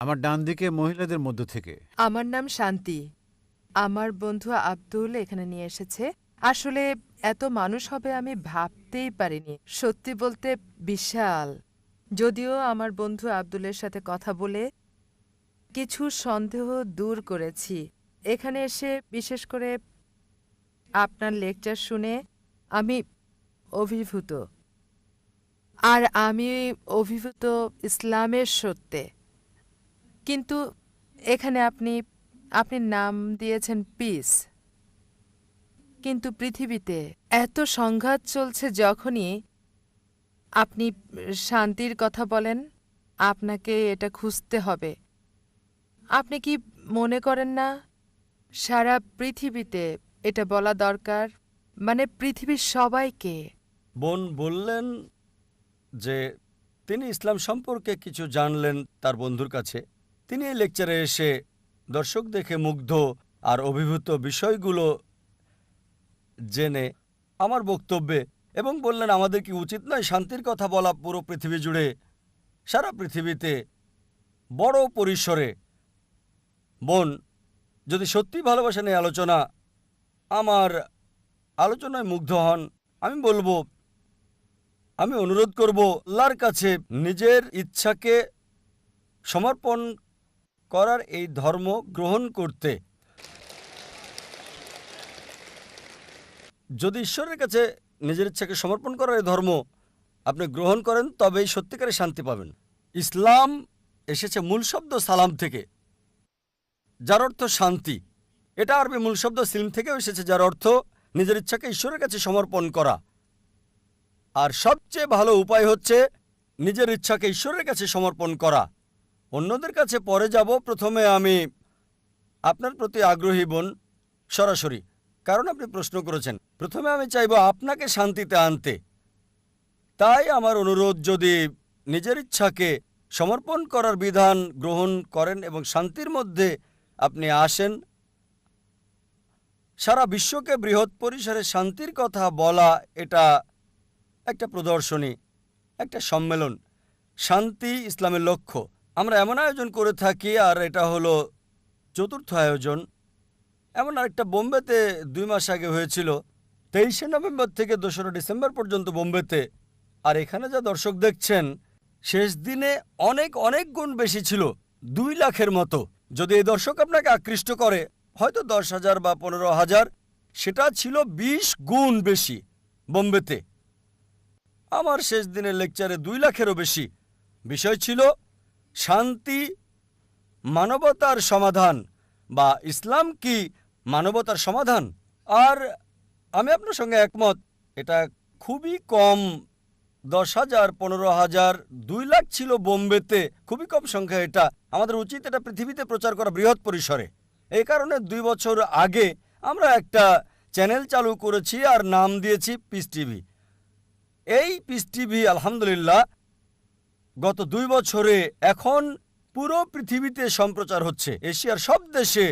আমার ডান দিকে মহিলাদের মধ্য থেকে। আমার নাম শান্তি। আমার বন্ধু আব্দুল এখানে নিয়ে এসেছে। আসলে এত মানুষ হবে আমি ভাবতেই পারিনি। সত্যি বলতে বিশাল। যদিও আমার বন্ধু আব্দুলের সাথে কথা বলে কিছু সন্দেহ দূর করেছি। এখানে এসে বিশেষ করে আপনার লেকচার শুনে আমি অভিভূত। আর আমি অভিভূত ইসলামের সত্যে। কিন্তু এখানে আপনি নাম দিয়েছেন পিস, কিন্তু পৃথিবীতে এত সংঘাত চলছে, যখনই আপনি শান্তির কথা বলেন আপনাকে এটা খুঁজতে হবে। আপনি কি মনে করেন না সারা পৃথিবীতে এটা বলা দরকার, মানে পৃথিবীর সবাইকে? বোন বললেন যে তিনি ইসলাম সম্পর্কে কিছু জানলেন তার বন্ধুর কাছে। তিনি এই লেকচারে এসে দর্শক দেখে মুগ্ধ আর অভিভূত বিষয়গুলো জেনে আমার বক্তব্যে এবং বললেন আমাদের কি উচিত নয় শান্তির কথা বলা পুরো পৃথিবী জুড়ে, সারা পৃথিবীতে বড় পরিসরে। বোন যদি সত্যি ভালোবাসা নিয়ে আলোচনা, আমার আলোচনায় মুগ্ধ হন, আমি বলবো, আমি অনুরোধ করব আল্লাহর কাছে নিজের ইচ্ছাকে সমর্পণ করার এই ধর্ম গ্রহণ করতে। যদি ঈশ্বরের কাছে নিজের ইচ্ছাকে সমর্পণ করার এই ধর্ম আপনি গ্রহণ করেন, তবেই সত্যিকারের শান্তি পাবেন। ইসলাম এসেছে মূল শব্দ সালাম থেকে, যার অর্থ শান্তি। এটা আরবি মূল শব্দ সিলম থেকেও এসেছে, যার অর্থ নিজের ইচ্ছাকে ঈশ্বরের কাছে সমর্পণ করা। আর সবচেয়ে ভালো উপায় হচ্ছে নিজের ইচ্ছাকে ঈশ্বরের কাছে সমর্পণ করা। অন্যদের কাছে পরে যাব, প্রথমে আমি আপনার প্রতি আগ্রহী বোন, সরাসরি, কারণ আপনি প্রশ্ন করেছেন। প্রথমে আমি চাইব আপনাকে শান্তিতে আনতে। তাই আমার অনুরোধ, যদি নিজের ইচ্ছাকে সমর্পণ করার বিধান গ্রহণ করেন এবং শান্তির মধ্যে আপনি আসেন। সারা বিশ্বকে বৃহৎ পরিসরে শান্তির কথা বলা, এটা একটা প্রদর্শনী, একটা সম্মেলন। শান্তি ইসলামের লক্ষ্য। আমরা এমন আয়োজন করে থাকি, আর এটা হলো চতুর্থ আয়োজন। এমন আরেকটা বোম্বেতে 2 মাস আগে হয়েছিল, 23শে নভেম্বর থেকে 2রা ডিসেম্বর পর্যন্ত বোম্বেতে। আর এখানে যা দর্শক দেখছেন, শেষ দিনে অনেক অনেক গুণ বেশি ছিল, 2 লাখের মতো। যদি এই দর্শক আপনাকে আকৃষ্ট করে, হয়তো 10,000 বা 15,000, সেটা ছিল 20 গুণ বেশি বোম্বেতে। আমার শেষ দিনের লেকচারে 2 লাখেরও বেশি। বিষয় ছিল শান্তি মানবতার সমাধান, বা ইসলাম কি মানবতার সমাধান। আর আমি আপনার সঙ্গে একমত, এটা খুবই কম। 10,000, 15,000, 2 লাখ ছিল বোম্বেতে, খুবই কম সংখ্যা। এটা আমাদের উচিত এটা পৃথিবীতে প্রচার করা বৃহৎ পরিসরে। এই কারণে 2 বছর আগে আমরা একটা চ্যানেল চালু করেছি আর নাম দিয়েছি পিস টিভি। এই পিস টিভি আলহামদুলিল্লাহ গত 2 বছরে এখন পুরো পৃথিবীতে সম্প্রচার হচ্ছে। এশিয়ার সব দেশে,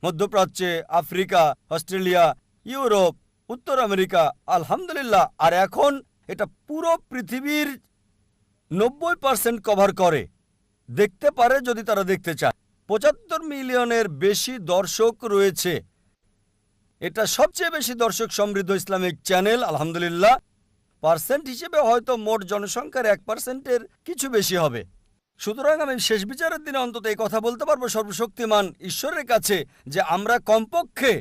মধ্যপ্রাচ্যে, আফ্রিকা, অস্ট্রেলিয়া, ইউরোপ, উত্তর আমেরিকা, আলহামদুলিল্লাহ। আর এখন এটা পুরো পৃথিবীর 90% কভার করে, দেখতে পারে যদি তারা দেখতে চায়। 75 মিলিয়নের বেশি দর্শক রয়েছে। এটা সবচেয়ে বেশি দর্শক সমৃদ্ধ ইসলামিক চ্যানেল আলহামদুলিল্লাহ। পার্সেন্ট হিসেবে হয়তো মোট জনসংখ্যার 1%-এর কিছু বেশি হবে। সুতরাং আমি শেষ বিচারের দিনে অন্তত এই কথা বলতে পারবো সর্বশক্তিমান ঈশ্বরের কাছে, যে আমরা কমপক্ষে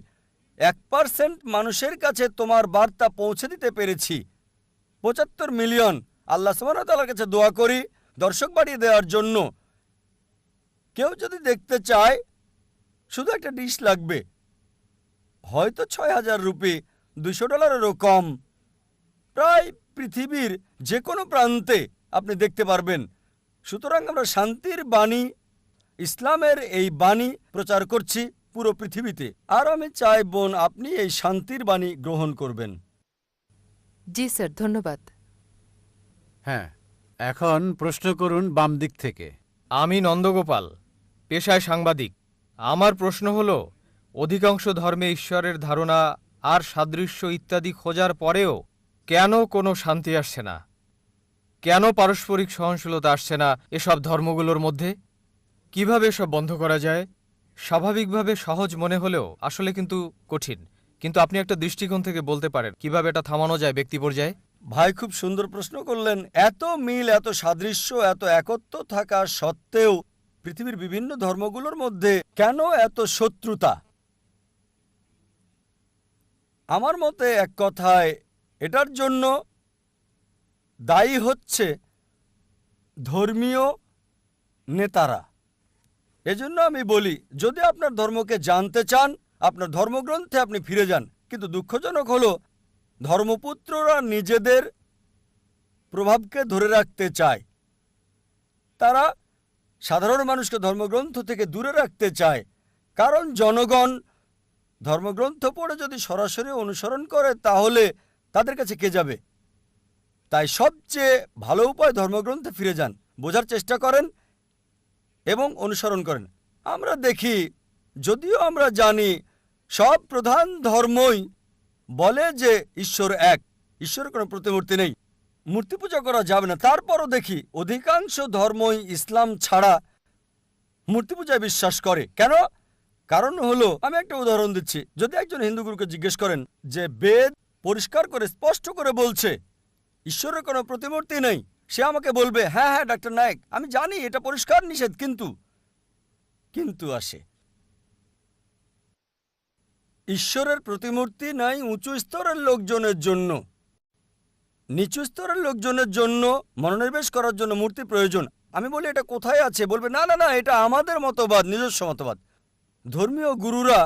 1% মানুষের কাছে তোমার বার্তা পৌঁছে দিতে পেরেছি। 75 মিলিয়ন। আল্লাহ সুবহানাহু ওয়া তাআলার কাছে দোয়া করি দর্শক বাড়িয়ে দেওয়ার জন্য। কেউ যদি দেখতে চায়, শুধু একটা ডিশ লাগবে, হয়তো 6,000 রুপি, $200-এরও কম। প্রায় পৃথিবীর যে কোনো প্রান্তে আপনি দেখতে পারবেন। সুতরাং আমরা শান্তির বাণী, ইসলামের এই বাণী প্রচার করছি পুরো পৃথিবীতে। আর আমি চাই বোন আপনি এই শান্তির বাণী গ্রহণ করবেন। জি স্যার, ধন্যবাদ। হ্যাঁ, এখন প্রশ্ন করুন বাম দিক থেকে। আমি নন্দগোপাল, পেশায় সাংবাদিক। আমার প্রশ্ন হল, অধিকাংশ ধর্মে ঈশ্বরের ধারণা আর সাদৃশ্য ইত্যাদি খোঁজার পরেও কেন কোনো শান্তি আসছে না? কেন পারস্পরিক সহনশীলতা আসছে না এসব ধর্মগুলোর মধ্যে? কিভাবে এসব বন্ধ করা যায়? স্বাভাবিকভাবে সহজ মনে হলেও আসলে কিন্তু কঠিন। কিন্তু আপনি একটা দৃষ্টিকোণ থেকে বলতে পারেন কিভাবে এটা থামানো যায় ব্যক্তি পর্যায়ে। ভাই খুব সুন্দর প্রশ্ন করলেন। এত মিল, এত সাদৃশ্য, এত একত্ব থাকা সত্ত্বেও পৃথিবীর বিভিন্ন ধর্মগুলোর মধ্যে কেন এত শত্রুতা? আমার মতে এক কথায় এটার জন্য দায়ী হচ্ছে ধর্মীয় নেতারা। এজন্য আমি বলি, যদি আপনার ধর্মকে জানতে চান, আপনার ধর্মগ্রন্থে আপনি ফিরে যান। কিন্তু দুঃখজনক হলো ধর্মপুত্ররা নিজেদের প্রভাবকে ধরে রাখতে চায়। তারা সাধারণ মানুষকে ধর্মগ্রন্থ থেকে দূরে রাখতে চায়, কারণ জনগণ ধর্মগ্রন্থ পড়ে যদি সরাসরি অনুসরণ করে তাহলে তাদের কাছে কে যাবে? তাই সবচেয়ে ভালো উপায় ধর্মগ্রন্থে ফিরে যান, বোঝার চেষ্টা করেন এবং অনুসরণ করেন। আমরা দেখি, যদিও আমরা জানি সব প্রধান ধর্মই বলে যে ঈশ্বর এক, ঈশ্বরের কোনো প্রতিমূর্তি নেই, মূর্তি পূজা করা যাবে না, তারপরও দেখি অধিকাংশ ধর্মই ইসলাম ছাড়া মূর্তি পূজায় বিশ্বাস করে। কেন? কারণ হলো, আমি একটা উদাহরণ দিচ্ছি। যদি একজন হিন্দু গুরুকে জিজ্ঞেস করেন যে বেদ পরিষ্কার করে স্পষ্ট করে বলছে ঈশ্বরের কোনো প্রতিমূর্তি নেই, সে আমাকে বলবে, হ্যাঁ হ্যাঁ ডাক্তার নায়েক, আমি জানি এটা পরিষ্কার নিষেধ, কিন্তু আসে। ঈশ্বরের প্রতিমূর্তি নাই উঁচু স্তরের লোকজনের জন্য, নিচু স্তরের লোকজনের জন্য মনোনিবেশ করার জন্য মূর্তি প্রয়োজন। আমি বলি, এটা কোথায় আছে? বলবে, না না না, এটা আমাদের মতবাদ, নিজস্ব মতবাদ। ধর্মীয় গুরুরা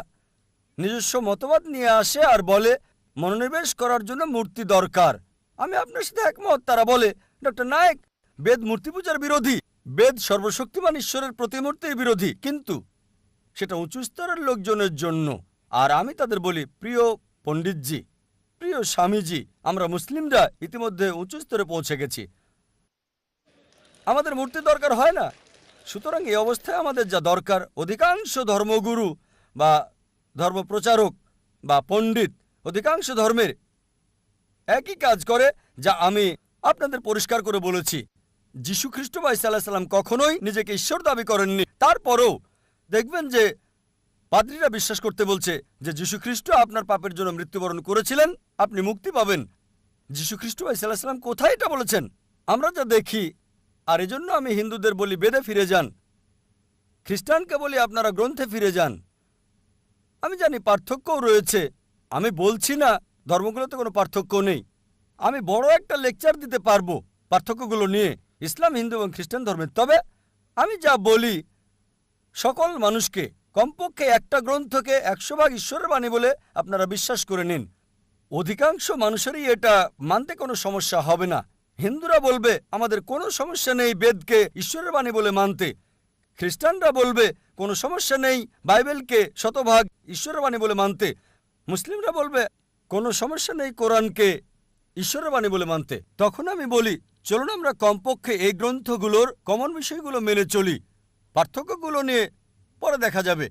নিজস্ব মতবাদ নিয়ে আসে আর বলে মনোনিবেশ করার জন্য মূর্তি দরকার। আমি আপনার সাথে একমত। তারা বলে, ডক্টর নায়েক, বেদ মূর্তি পূজার বিরোধী, বেদ সর্বশক্তিমান ঈশ্বরের প্রতিমূর্তির বিরোধী, কিন্তু সেটা উঁচু স্তরের লোকজনের জন্য। আর আমি তাদের বলি, প্রিয় পণ্ডিতজি, প্রিয় স্বামীজি, আমরা মুসলিমরা ইতিমধ্যে উঁচু স্তরে পৌঁছে গেছি, আমাদের মূর্তি দরকার হয় না। সুতরাং এই অবস্থায় আমাদের যা দরকার, অধিকাংশ ধর্মগুরু বা ধর্মপ্রচারক বা পণ্ডিত অধিকাংশ ধর্মের একই কাজ করে, যা আমি আপনাদের পরিষ্কার করে বলেছি। যীশু খ্রিস্ট বা ঈসা আলাইহিস সালাম কখনোই নিজেকে ঈশ্বর দাবি করেননি। তারপরেও দেখবেন যে পাদ্রীরা বিশ্বাস করতে বলছে যে যীশু খ্রিস্ট আপনার পাপের জন্য মৃত্যুবরণ করেছিলেন, আপনি মুক্তি পাবেন। যীশু খ্রিস্ট বা ঈসা আলাইহিস সালাম কোথায় এটা বলেছেন? আমরা যা দেখি। আর এজন্য আমি হিন্দুদের বলি, বেদে ফিরে যান। খ্রিস্টানকে বলি, আপনারা গ্রন্থে ফিরে যান। আমি জানি পার্থক্যও রয়েছে, আমি বলছি না ধর্মগুলোতে কোনো পার্থক্য নেই। আমি বড় একটা লেকচার দিতে পারবো পার্থক্যগুলো নিয়ে ইসলাম, হিন্দু এবং খ্রিস্টান ধর্মের। তবে আমি যা বলি, সকল মানুষকে কমপক্ষে একটা গ্রন্থকে 100 ভাগ ঈশ্বরের বাণী বলে আপনারা বিশ্বাস করে নিন। অধিকাংশ মানুষেরই এটা মানতে কোনো সমস্যা হবে না। হিন্দুরা বলবে, আমাদের কোনো সমস্যা নেই বেদকে ঈশ্বরের বাণী বলে মানতে। খ্রিস্টানরা বলবে, কোনো সমস্যা নেই বাইবেলকে শতভাগ ঈশ্বরের বাণী বলে মানতে। মুসলিমরা বলবে, কোনো সমস্যা নেই কোরআনকে ঈশ্বরের বাণী বলে মানতে। তখন আমি বলি, চলুন আমরা কমপক্ষে এই গ্রন্থগুলোর কমন বিষয়গুলো মেনে চলি, পার্থক্যগুলো নিয়ে পরে দেখা যাবে।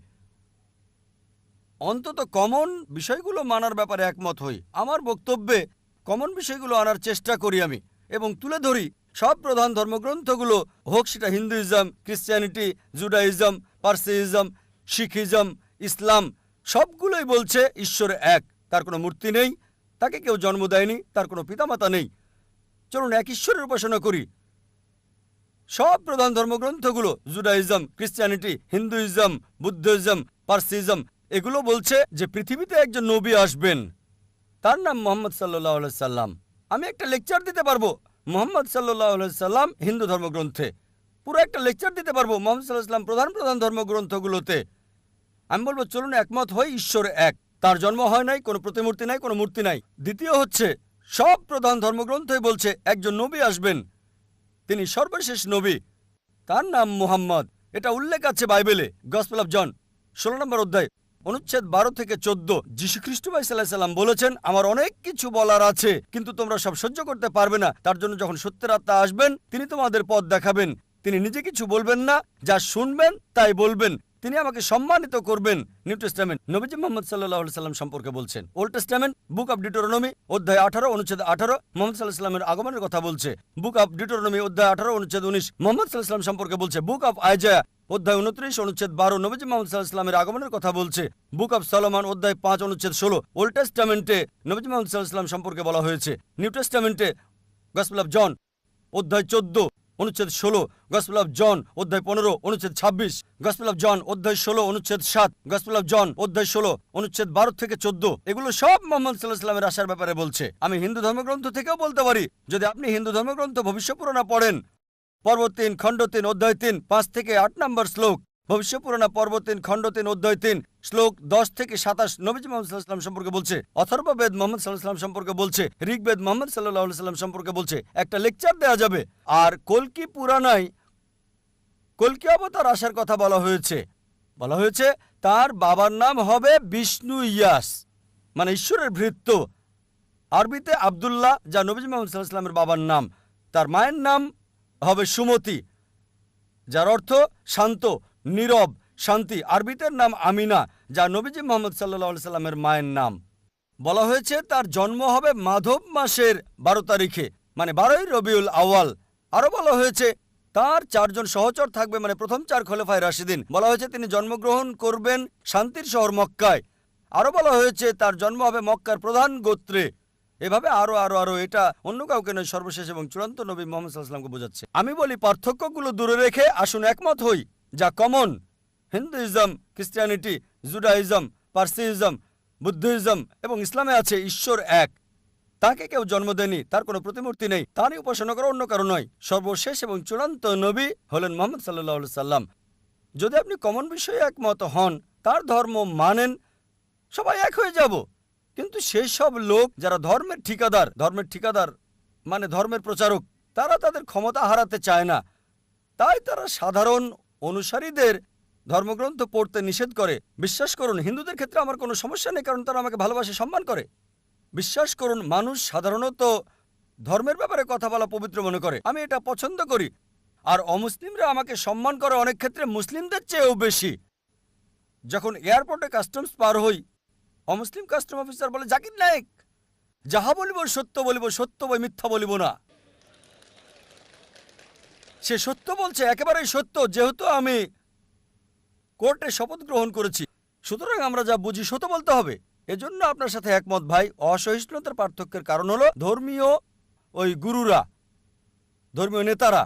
অন্তত কমন বিষয়গুলো মানার ব্যাপারে একমত হই। আমার বক্তব্যে কমন বিষয়গুলো আনার চেষ্টা করি আমি, এবং তুলে ধরি সব প্রধান ধর্মগ্রন্থগুলো, হোক সেটা হিন্দুইজম, ক্রিশ্চিয়ানিটি, জুডাইজম, পার্সিইজম, শিখিজম, ইসলাম, সবগুলোই বলছে ঈশ্বর এক, তার কোনো মূর্তি নেই, তাকে কেউ জন্ম দেয়নি, তার কোনো পিতামাতা নেই। চলুন এক ঈশ্বরের উপাসনা করি। সব প্রধান ধর্মগ্রন্থগুলো, জুডাইজম, ক্রিশ্চিয়ানিটি, হিন্দুইজম, বুদ্ধিজম, পার্সিজম, এগুলো বলছে যে পৃথিবীতে একজন নবী আসবেন, তার নাম মোহাম্মদ সাল্লাল্লাহু আলাইহি সাল্লাম। আমি একটা লেকচার দিতে পারবো মোহাম্মদ সাল্লাল্লাহু আলাইহি সাল্লাম হিন্দু ধর্মগ্রন্থে, পুরো একটা লেকচার দিতে পারবো মোহাম্মদ সাল্লাল্লাহু আলাইহি সাল্লাম প্রধান প্রধান ধর্মগ্রন্থগুলোতে। আমি বলবো, চলুন একমত হই, ঈশ্বর এক, তার জন্ম হয় নাই, কোনো প্রতিমূর্তি নাই, কোনো মূর্তি নাই। দ্বিতীয় হচ্ছে, সব প্রধান ধর্মগ্রন্থই বলছে একজন নবী আসবেন, তিনি সর্বশেষ নবী, তার নাম মুহাম্মদ। এটা উল্লেখ আছে বাইবেলে, গসপেল অফ জন 16 নম্বর অধ্যায়, অনুচ্ছেদ 12 থেকে 14। যীশু খ্রিস্ট বা ঈসা আলাইহিস সালাম বলেছেন, আমার অনেক কিছু বলার আছে, কিন্তু তোমরা সব সহ্য করতে পারবে না। তার জন্য যখন সত্যের আত্মা আসবেন, তিনি তোমাদের পথ দেখাবেন। তিনি নিজে কিছু বলবেন না, যা শুনবেন তাই বলবেন। তিনি আমাকে সম্মানিত করবেন। নিউ টেস্টামেন্ট নবীজি মুহাম্মদ সাল্লাল্লাহু আলাইহি সাল্লাম সম্পর্কে বলছেন। Old testament book of Deuteronomy অধ্যায় 18 অনুচ্ছেদ 18 মুহাম্মদ সাল্লাল্লাহু আলাইহি সাল্লামের আগমনের কথা বলছে। বুক অফ ডিউটোরনমি অধ্যায় 18 অনুচ্ছেদ 19 মুহাম্মদ সাল্লাল্লাহু আলাইহি সাল্লাম সম্পর্কে বলছে। বুক অফ আইজায়া অধ্যায় 29 অনুচ্ছেদ 12 নবীজি মুহাম্মদ সাল্লাল্লাহু আলাইহি ওয়াসাল্লামের আগমনের কথা বলছে। বুক অব সলোমন অধ্যায় 5 অনুচ্ছেদ 16 ওল্ড টেস্টামেন্টে নবীজি মুহাম্মদ সাল্লাল্লাহু আলাইহি ওয়াসাল্লাম সম্পর্কে বলা হয়েছে। নিউ টেস্টামেন্টে গসপেল অফ জন অধ্যায় 14 অনুচ্ছেদ 16, গসপেল অফ জন অধ্যায় 15 অনুচ্ছেদ 26, গসপেল অফ জন অধ্যায় 16 অনুচ্ছেদ 7, গসপেল অফ জন অধ্যায় 16 অনুচ্ছেদ 12 থেকে 14। এগুলো সব মুহাম্মদ সাল্লাল্লাহু আলাইহি ওয়াসাল্লামের আসার ব্যাপারে বলছে। আমি হিন্দু ধর্মগ্রন্থ থেকেও বলতে পারি, যদি আপনি হিন্দু ধর্মগ্রন্থ ভবিষ্যপুরাণা পড়েন, পর্ব 3 খণ্ড 3 অধ্যায় 3 5 থেকে 8 নম্বর শ্লোক, ভবিষ্যপুরাণা পর্ব 3 খণ্ড 3 অধ্যায় 3 শ্লোক 10 থেকে 27 নবীজি মুহাম্মদ সাল্লাল্লাহু আলাইহি ওয়াসাল্লাম সম্পর্কে বলছে। অথর্ববেদ মুহাম্মদ সাল্লাল্লাহু আলাইহি ওয়াসাল্লাম সম্পর্কে বলছে। ঋগ্বেদ মুহাম্মদ সাল্লাল্লাহু আলাইহি ওয়াসাল্লাম সম্পর্কে বলছে। একটা লেকচার দেওয়া যাবে। আর কল্কি পুরাণায় কল্কি অবতার আসার কথা বলা হয়েছে তার বাবার নাম হবে বিষ্ণু ইয়াস, মানে ঈশ্বরের ভৃত্য। আরবিতে আব্দুল্লাহ, যা নবীজি মুহাম্মদ সাল্লাল্লাহু আলাইহি ওয়াসাল্লামের বাবার নাম। তার মায়ের নাম হবে সুমতি, যার অর্থ শান্ত, নীরব, শান্তি। আরবিতের নাম আমিনা, যা নবীজি মুহাম্মদ সাল্লাল্লাহু আলাইহি ওয়াসাল্লামের মায়ের নাম। বলা হয়েছে তার জন্ম হবে মাধব মাসের 12 তারিখে, মানে 12ই রবিউল আউয়াল। আরও বলা হয়েছে তার 4 জন সহচর থাকবে, মানে প্রথম 4 খলিফায়ে রাশিদিন। বলা হয়েছে তিনি জন্মগ্রহণ করবেন শান্তির শহর মক্কায়। আরও বলা হয়েছে তার জন্ম হবে মক্কার প্রধান গোত্রে। এভাবে আরো এটা অন্য কাউকে নয়, সর্বশেষ এবং চূড়ান্ত নবী মুহাম্মদ সাল্লাল্লাহু আলাইহি ওয়াসাল্লামকে বোঝাচ্ছে। আমি বলি পার্থক্যগুলো দূরে রেখে আসুন একমত হই, যা common. Hinduism, Christianity, Judaism, Parsism, Buddhism এবং ইসলামে আছে ঈশ্বর এক। তাকে কেউ জন্ম দেয়নি, তার কোনো প্রতিমূর্তি নেই, তারই উপাসনা করা অন্য কারো নয়। সর্বশেষ এবং চূড়ান্ত নবী হলেন মুহাম্মদ সাল্লাল্লাহু আলাইহি সাল্লাম। যদি আপনি কমন বিষয়ে একমত হন, তার ধর্ম মানেন, সবাই এক হয়ে যাব। কিন্তু সেই সব লোক যারা ধর্মের ঠিকাদার মানে ধর্মের প্রচারক, তারা তাদের ক্ষমতা হারাতে চায় না। তাই তারা সাধারণ অনুসারীদের ধর্মগ্রন্থ পড়তে নিষেধ করে। বিশ্বাস করুন, হিন্দুদের ক্ষেত্রে আমার কোনো সমস্যা নেই, কারণ তারা আমাকে ভালোবাসে, সম্মান করে। বিশ্বাস করুন, মানুষ সাধারণত ধর্মের ব্যাপারে কথা বলা পবিত্র মনে করে। আমি এটা পছন্দ করি। আর অমুসলিমরা আমাকে সম্মান করে অনেক ক্ষেত্রে মুসলিমদের চেয়েও বেশি। যখন এয়ারপোর্টে কাস্টমস পার হই, অমুসলিম কাস্টম অফিসার বলে, জাকির নায়েক, যাহা বলিব সত্য বলিব, সত্য বই মিথ্যা বলিব না। সে সত্য বলছে, একেবারেই সত্য, যেহেতু আমি কোর্টে শপথ গ্রহণ করেছি, সুতরাং আমরা যা বুঝি সত্য বলতে হবে। এজন্য আপনার সাথে একমত ভাই। অসহিষ্ণুতার পার্থক্যের কারণ হলো ধর্মীয় গুরুরা, ধর্মীয় নেতারা।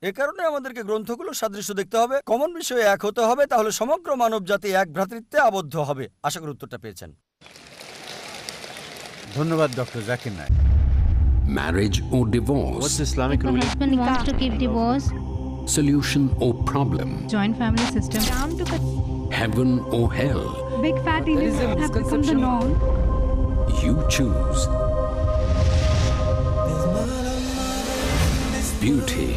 এ কারণে আমাদেরকে গ্রন্থগুলো সাদৃশ্য দেখতে হবে, কমন বিষয়ে এক হতে হবে, তাহলে সমগ্র মানব জাতি এক ভ্রাতৃত্বে আবদ্ধ হবে। আশা করি উত্তরটা পেয়েছেন। ধন্যবাদ doctor Zakir Naik. Marriage or divorce? What's Islamic The ruling? husband wants to keep divorce. Solution or problem? Joint family system. Heaven or hell? Big fat emails have become the norm. You choose. Beauty,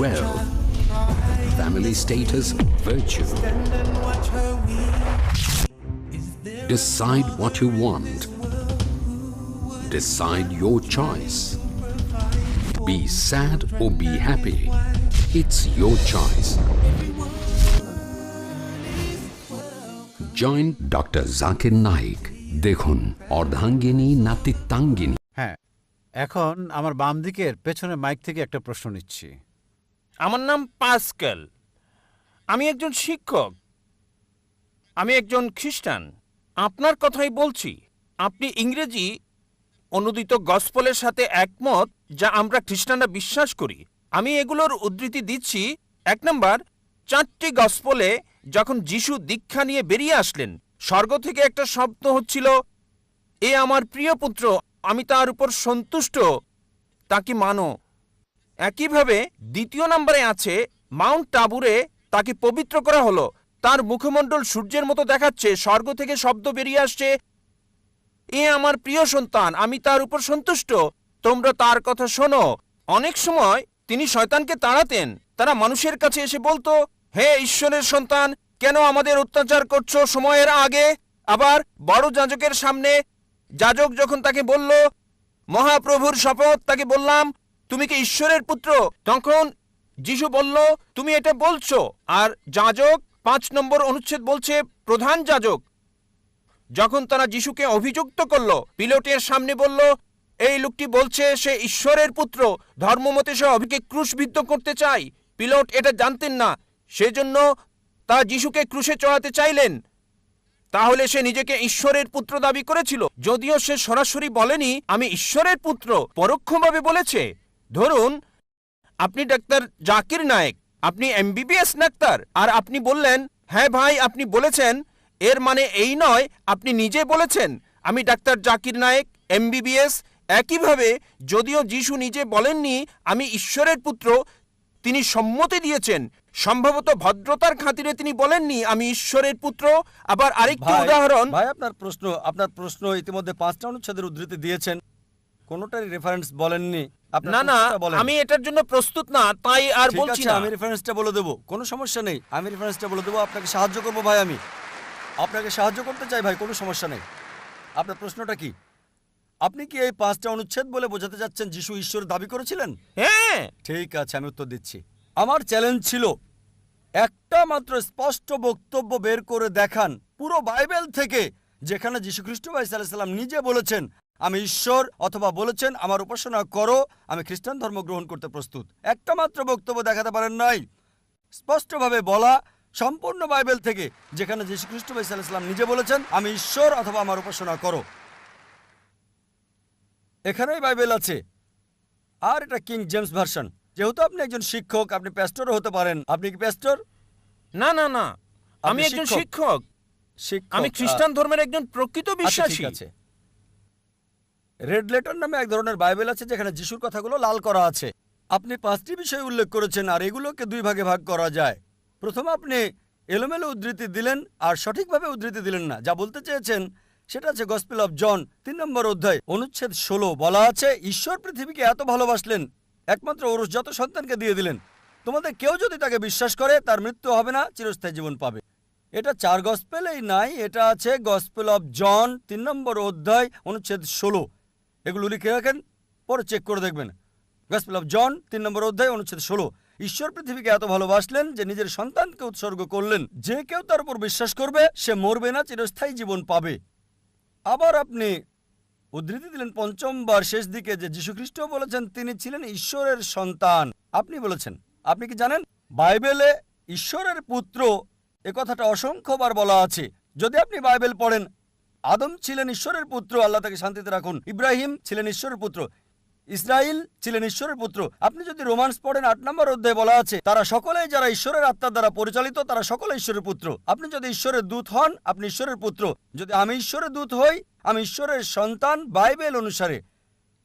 wealth, family status, virtue. Decide what you want. Decide your choice. Be sad or be happy. It's your choice. Join Dr. Zakir Naik. দেখুন অর্ধাঙ্গিনী নাতিত্বাঙ্গিনী। হ্যাঁ, এখন আমার বাম দিকের পেছনের mic থেকে একটা প্রশ্ন নিচ্ছি। আমার নাম পাস্কেল। আমি একজন শিক্ষক। আমি একজন খ্রিস্টান। আপনার কথাই বলছি। আপনি ইংরেজি অনুদিত গসপলের সাথে একমত, যা আমরা খ্রিস্টানরা বিশ্বাস করি। আমি এগুলোর উদ্ধৃতি দিচ্ছি। 1 নম্বর, 4টি গসপলে যখন যিশু দীক্ষা নিয়ে বেরিয়ে আসলেন, স্বর্গ থেকে একটা শব্দ হচ্ছিল, এ আমার প্রিয় পুত্র, আমি তার উপর সন্তুষ্ট, তাকে মানো। একইভাবে 2 নম্বরে আছে, মাউন্ট টাবুরে তাকে পবিত্র করা হলো, তার মুখমণ্ডল সূর্যের মতো দেখাচ্ছে, স্বর্গ থেকে শব্দ বেরিয়ে আসছে, এ আমার প্রিয় সন্তান, আমি তার উপর সন্তুষ্ট, তোমরা তার কথা শোনো। অনেক সময় তিনি শয়তানকে তাড়াতেন। তারা মানুষের কাছে এসে বলতো, হে ঈশ্বরের সন্তান, কেন আমাদের অত্যাচার করছো সময়ের আগে? আবার বড় যাজকের সামনে যাজক যখন তাকে বলল, মহাপ্রভুর শপথ, তাকে বললাম, তুমি কি ঈশ্বরের পুত্র? তখন যিশু বলল, তুমি এটা বলছো। আর যাজক 5 নম্বর অনুচ্ছেদ বলছে, প্রধান যাজক যখন তারা যিশুকে অভিযুক্ত করল, পিলোটের সামনে বলল, এই লোকটি বলছে সে ঈশ্বরের পুত্র, ধর্মমতে সে অভিকে ক্রুশবিদ্ধ করতে চায়। পিলোট এটা জানতেন না, সেজন্য তা যিশুকে ক্রুশে চড়াতে চাইলেন। তাহলে সে নিজেকে ঈশ্বরের পুত্র দাবি করেছিল, যদিও সে সরাসরি বলেনি আমি ঈশ্বরের পুত্র, পরোক্ষভাবে বলেছে। ধরুন আপনি ডাক্তার জাকির নায়েক, আপনি এমবিবিএস ডাক্তার, আর আপনি বললেন হ্যাঁ ভাই আপনি বলেছেন, এর মানে এই নয় আপনি নিজে বলেছেন আমি ডাক্তার জাকির নায়েক এমবিবিএস। একইভাবে যদিও যিশু নিজে বলেননি আমি ঈশ্বরের পুত্র, তিনি সম্মতি দিয়েছেন, সম্ভবত ভদ্রতার খাতিরে তিনি বলেননি আমি ঈশ্বরের পুত্র। আবার আরেকটি উদাহরণ, ভাই আপনার প্রশ্ন ইতিমধ্যে 5টা অনুচ্ছেদের উদ্ধৃতি দিয়েছেন, কোনোটারই রেফারেন্স বলেননি। না না আমি এটার জন্য প্রস্তুত না, তাই আর ঠিক বলছি আছে, না। আমি রেফারেন্সটা বলে দেবো, কোনো সমস্যা নেই, আমি রেফারেন্সটা বলে দেবো, আপনাকে সাহায্য করবো ভাই, আমি আপনাকে সাহায্য করতে চাই ভাই, কোনো সমস্যা নেই। আপনার প্রশ্নটা কি? আপনি কি এই 5টা অনুচ্ছেদ বলে বোঝাতে যাচ্ছেন যিশু ঈশ্বর দাবি করেছিলেন? হ্যাঁ। ঠিক আছে, আমি উত্তর দিচ্ছি। আমার চ্যালেঞ্জ ছিল একটা মাত্র স্পষ্ট বক্তব্য বের করে দেখান পুরো বাইবেল থেকে, যেখানে যীশু খ্রিস্ট ভাই সাল্লাল্লাহু আলাইহি সাল্লাম নিজে বলেছেন আমি ঈশ্বর, অথবা বলেছেন আমার উপাসনা করো, আমি খ্রিস্টান ধর্ম গ্রহণ করতে প্রস্তুত। একটা মাত্র বক্তব্য দেখাতে পারেন নাই স্পষ্টভাবে বলা সম্পূর্ণ বাইবেল থেকে, যেখানে যীশু খ্রিস্ট ভাই সাল্লাল্লাহু আলাইহি সাল্লাম নিজে বলেছেন আমি ঈশ্বর অথবা আমার উপাসনা করো। এখানেই বাইবেল আছে, আর এটা কিং জেমস ভার্সন। যেহেতু আপনি একজন শিক্ষক, আপনি প্যাস্টরও হতে পারেন। আপনি কি প্যাস্টর? না না না, আমি আপনি একজন শিক্ষক, শিক্ষক আমি খ্রিস্টান ধর্মের একজন প্রকৃত আচ্ছা, বিশ্বাসী। ঠিক আছে। রেড লেটার নামে এক ধরনের বাইবেল আছে যেখানে যিশুর কথাগুলো লাল করা আছে। আপনি 5টি বিষয় উল্লেখ করেছেন, আর এগুলোকে 2 ভাগে ভাগ করা যায়। প্রথমে আপনি এলোমেলো উদ্ধৃতি দিলেন আর সঠিকভাবে উদ্ধৃতি দিলেন না। যা বলতে চেয়েছেন সেটা আছে গসপেল অফ জন 3 নম্বর অধ্যায় অনুচ্ছেদ 16, বলা আছে ঈশ্বর পৃথিবীকে এত ভালোবাসলেন একমাত্র ঔরসজাত সন্তানকে দিয়ে দিলেন, তোমাদের কেউ যদি তাকে বিশ্বাস করে তার মৃত্যু হবে না, চিরস্থায়ী জীবন পাবে। এটা 4 গসপেলেই নাই, এটা আছে গসপেল অফ জন 3 নম্বর অধ্যায় অনুচ্ছেদ 16। এগুলো লিখে রাখেন, পরে চেক করে দেখবেন। গসপেল অফ জন 3 নম্বর অধ্যায় অনুচ্ছেদ 16, ঈশ্বর পৃথিবীকে এত ভালোবাসলেন যে নিজের সন্তানকে উৎসর্গ করলেন, যে কেউ তার উপর বিশ্বাস করবে সে মরবে না, চিরস্থায়ী জীবন পাবে। আবার আপনি উদ্ধৃতি দিলেন 5ম বার শেষ দিকে যে যীশুখ্রিস্ট বলেছেন তিনি ছিলেন ঈশ্বরের সন্তান। আপনি বলেছেন, আপনি কি জানেন বাইবেলে ঈশ্বরের পুত্র এ কথাটা অসংখ্যবার বলা আছে। যদি আপনি বাইবেল পড়েন, আদম ছিলেন ঈশ্বরের পুত্র, আল্লাহ তাকে শান্তিতে রাখুন। ইব্রাহিম ছিলেন ঈশ্বরের পুত্র, ইসরাইল ছিলেন ঈশ্বরের পুত্র। আপনি যদি রোমান্স পড়েন 8 নম্বর অধ্যায়ে বলা আছে তারা সকলেই যারা ঈশ্বরের আত্মার দ্বারা পরিচালিত তারা সকলে ঈশ্বরের পুত্র। আপনি যদি ঈশ্বরের দূত হন আপনি ঈশ্বরের পুত্র, যদি আমি ঈশ্বরের দূত হই আমি ঈশ্বরের সন্তান বাইবেল অনুসারে।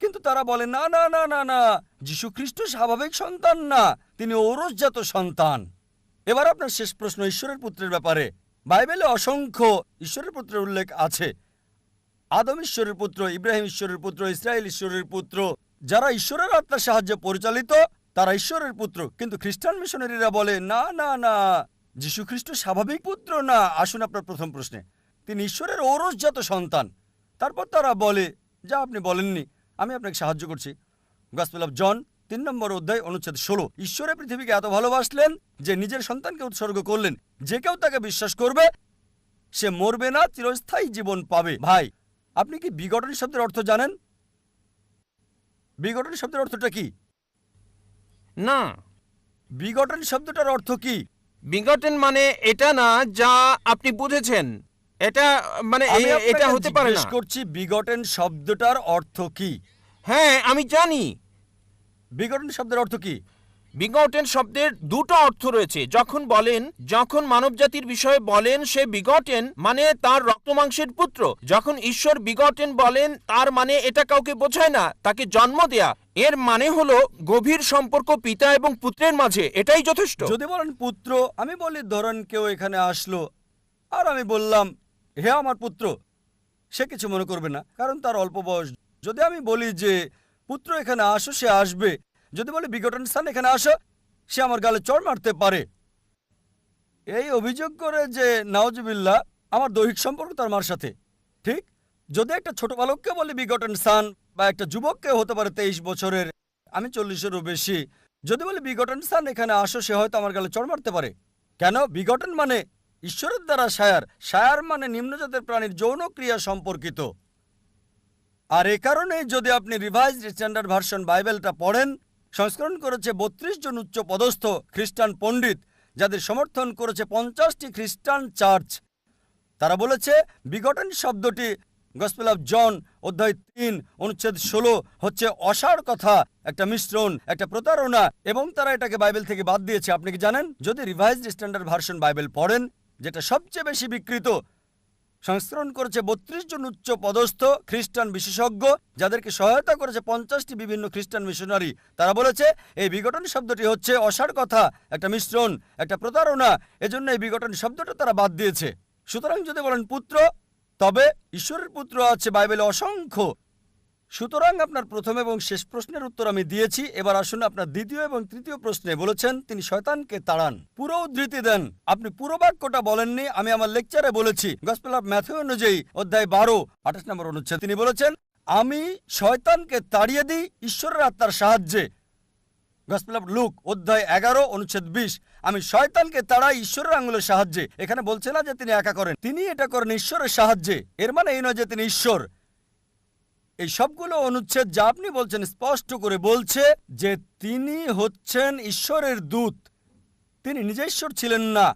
কিন্তু তারা বলে না না না না না, যীশু খ্রিস্ট স্বাভাবিক সন্তান না, তিনি ঔরসজাত সন্তান। এবার আপনার শেষ প্রশ্ন ঈশ্বরের পুত্রের ব্যাপারে। বাইবেলে অসংখ্য ঈশ্বরের পুত্রের উল্লেখ আছে। আদম ঈশ্বরের পুত্র, ইব্রাহিম ঈশ্বরের পুত্র, ইসরায়েল ঈশ্বরের পুত্র। যারা ঈশ্বরের আত্মার সাহায্যে পরিচালিত তারা ঈশ্বরের পুত্র। কিন্তু খ্রিস্টান মিশনারিরা বলে না না না, যীশু খ্রিস্ট স্বাভাবিক পুত্র না। আসুন আপনার প্রথম প্রশ্নে, তিনি ঈশ্বরের ঔরসজাত সন্তান। তারপর তারা বলে যা আপনি বলেননি, আমি আপনাকে সাহায্য করছি। গসপেল অফ জন 3 নম্বর অধ্যায় অনুচ্ছেদ 16, ঈশ্বরের পৃথিবীকে এত ভালোবাসলেন যে নিজের সন্তানকে উৎসর্গ করলেন, যে কেউ তাকে বিশ্বাস করবে সে মরবে না, চিরস্থায়ী জীবন পাবে। ভাই আপনি কি বিগটন শব্দের অর্থ জানেন? বিগটন শব্দের অর্থটা কি? না, বিগটন শব্দটার অর্থ কি? বিগটেন মানে এটা না যা আপনি বুঝেছেন, এটা মানে আমি এটা আপনাকে হতে পারে জিজ্ঞেস না। করছি বিগটন শব্দটার অর্থ কি? হ্যাঁ আমি জানি। বিগটন শব্দের অর্থ কি? বিগটেন শব্দের 2টো অর্থ রয়েছে। যখন মানবজাতির বিষয়ে বলেন সে বিগটেন মানে তার রক্তমাংসের পুত্র। যখন ঈশ্বর বিগটেন বলেন তার মানে এটা কাউকে বোঝায় না, তাকে জন্ম দেয়া। এর মানে হলো গভীর সম্পর্ক পিতা এবং পুত্রের মাঝে, এটাই যথেষ্ট। যদি বলেন পুত্র, আমি বলি ধরেন কেউ এখানে আসলো আর আমি বললাম হে আমার পুত্র, সে কিছু মনে করবে না কারণ তার অল্প বয়স। যদি আমি বলি যে পুত্র এখানে আসো, সে আসবে। যদি বলি বিগটন সান এখানে আসো, সে আমার গালে চড় মারতে পারে। এই অভিযোগ করে যে নাউজুবিল্লাহ আমার দৈহিক সম্পর্ক তার মার সাথে। ঠিক যদি একটা ছোট বালককে বলি বিগটন সান, বা একটা যুবককে হতে পারে 23 বছরের, আমি 40-এরও বেশি, যদি বলি বিগটন সান এখানে আসো, সে হয়তো আমার গালে চড় মারতে পারে। কেন? বিগটন মানে ঈশ্বরের দ্বারা সায়ার, সায়ার মানে নিম্নজাতের প্রাণীর যৌন ক্রিয়া সম্পর্কিত। আর এ কারণে যদি আপনি রিভাইজড স্ট্যান্ডার্ড ভার্সন বাইবেলটা পড়েন, সংস্করণ করেছে 32 জন উচ্চ পদস্থ খ্রিস্টান পণ্ডিত, যাদের সমর্থন করেছে 50টি খ্রিস্টান চার্চ। তারা বলেছে বিগটন শব্দটি গসপেল অফ জন অধ্যায় 3 অনুচ্ছেদ 16 হচ্ছে অসাড় কথা, একটা মিশ্রণ, একটা প্রতারণা, এবং তারা এটাকে বাইবেল থেকে বাদ দিয়েছে। আপনি কি জানেন, যদি রিভাইজড স্ট্যান্ডার্ড ভার্সন বাইবেল পড়েন, যেটা সবচেয়ে বেশি বিকৃত, সংস্করণ করেছে 32 জন উচ্চ পদস্থ খ্রিস্টান বিশেষজ্ঞ, যাদেরকে সহায়তা করেছে 50টি বিভিন্ন খ্রিস্টান মিশনারি। তারা বলেছে এই বিঘটন শব্দটি হচ্ছে অসাড় কথা, একটা মিশ্রণ, একটা প্রতারণা, এজন্য এই বিঘটন শব্দটা তারা বাদ দিয়েছে। সুতরাং যদি বলেন পুত্র, তবে ঈশ্বরের পুত্র আছে বাইবেলে অসংখ্য। সুতরাং আপনার প্রথম এবং শেষ প্রশ্নের উত্তর আমি দিয়েছি। এবার আসুন আপনার দ্বিতীয় এবং তৃতীয় প্রশ্নে। বলেছেন তিনি শয়তানকে তাড়ান, পুরো উদ্ধৃতি দেন। আপনি পুরো বাক্যটা বলেননি, আমি আমার লেকচারে বলেছি। গসপেল অফ ম্যাথিউ অনুযায়ী অধ্যায় 12 28 নম্বর অনুচ্ছেদ তিনি বলেছেন, আমি শয়তানকে তাড়িয়ে দিই ঈশ্বরের আত্মার সাহায্যে। গসপেল অফ লুক অধ্যায় 11 অনুচ্ছেদ 20, আমি শয়তানকে তাড়াই ঈশ্বরের আঙুলের সাহায্যে। এখানে বলছে না যে তিনি একা করেন, তিনি এটা করেন ঈশ্বরের সাহায্যে। এর মানে এই নয় যে তিনি ঈশ্বর। এই সবগুলো অনুচ্ছেদ যা আপনি বলছেন স্পষ্ট করে বলছে যে তিনি হচ্ছেন ঈশ্বরের দূত, তিনি নিজে ঈশ্বর ছিলেন না।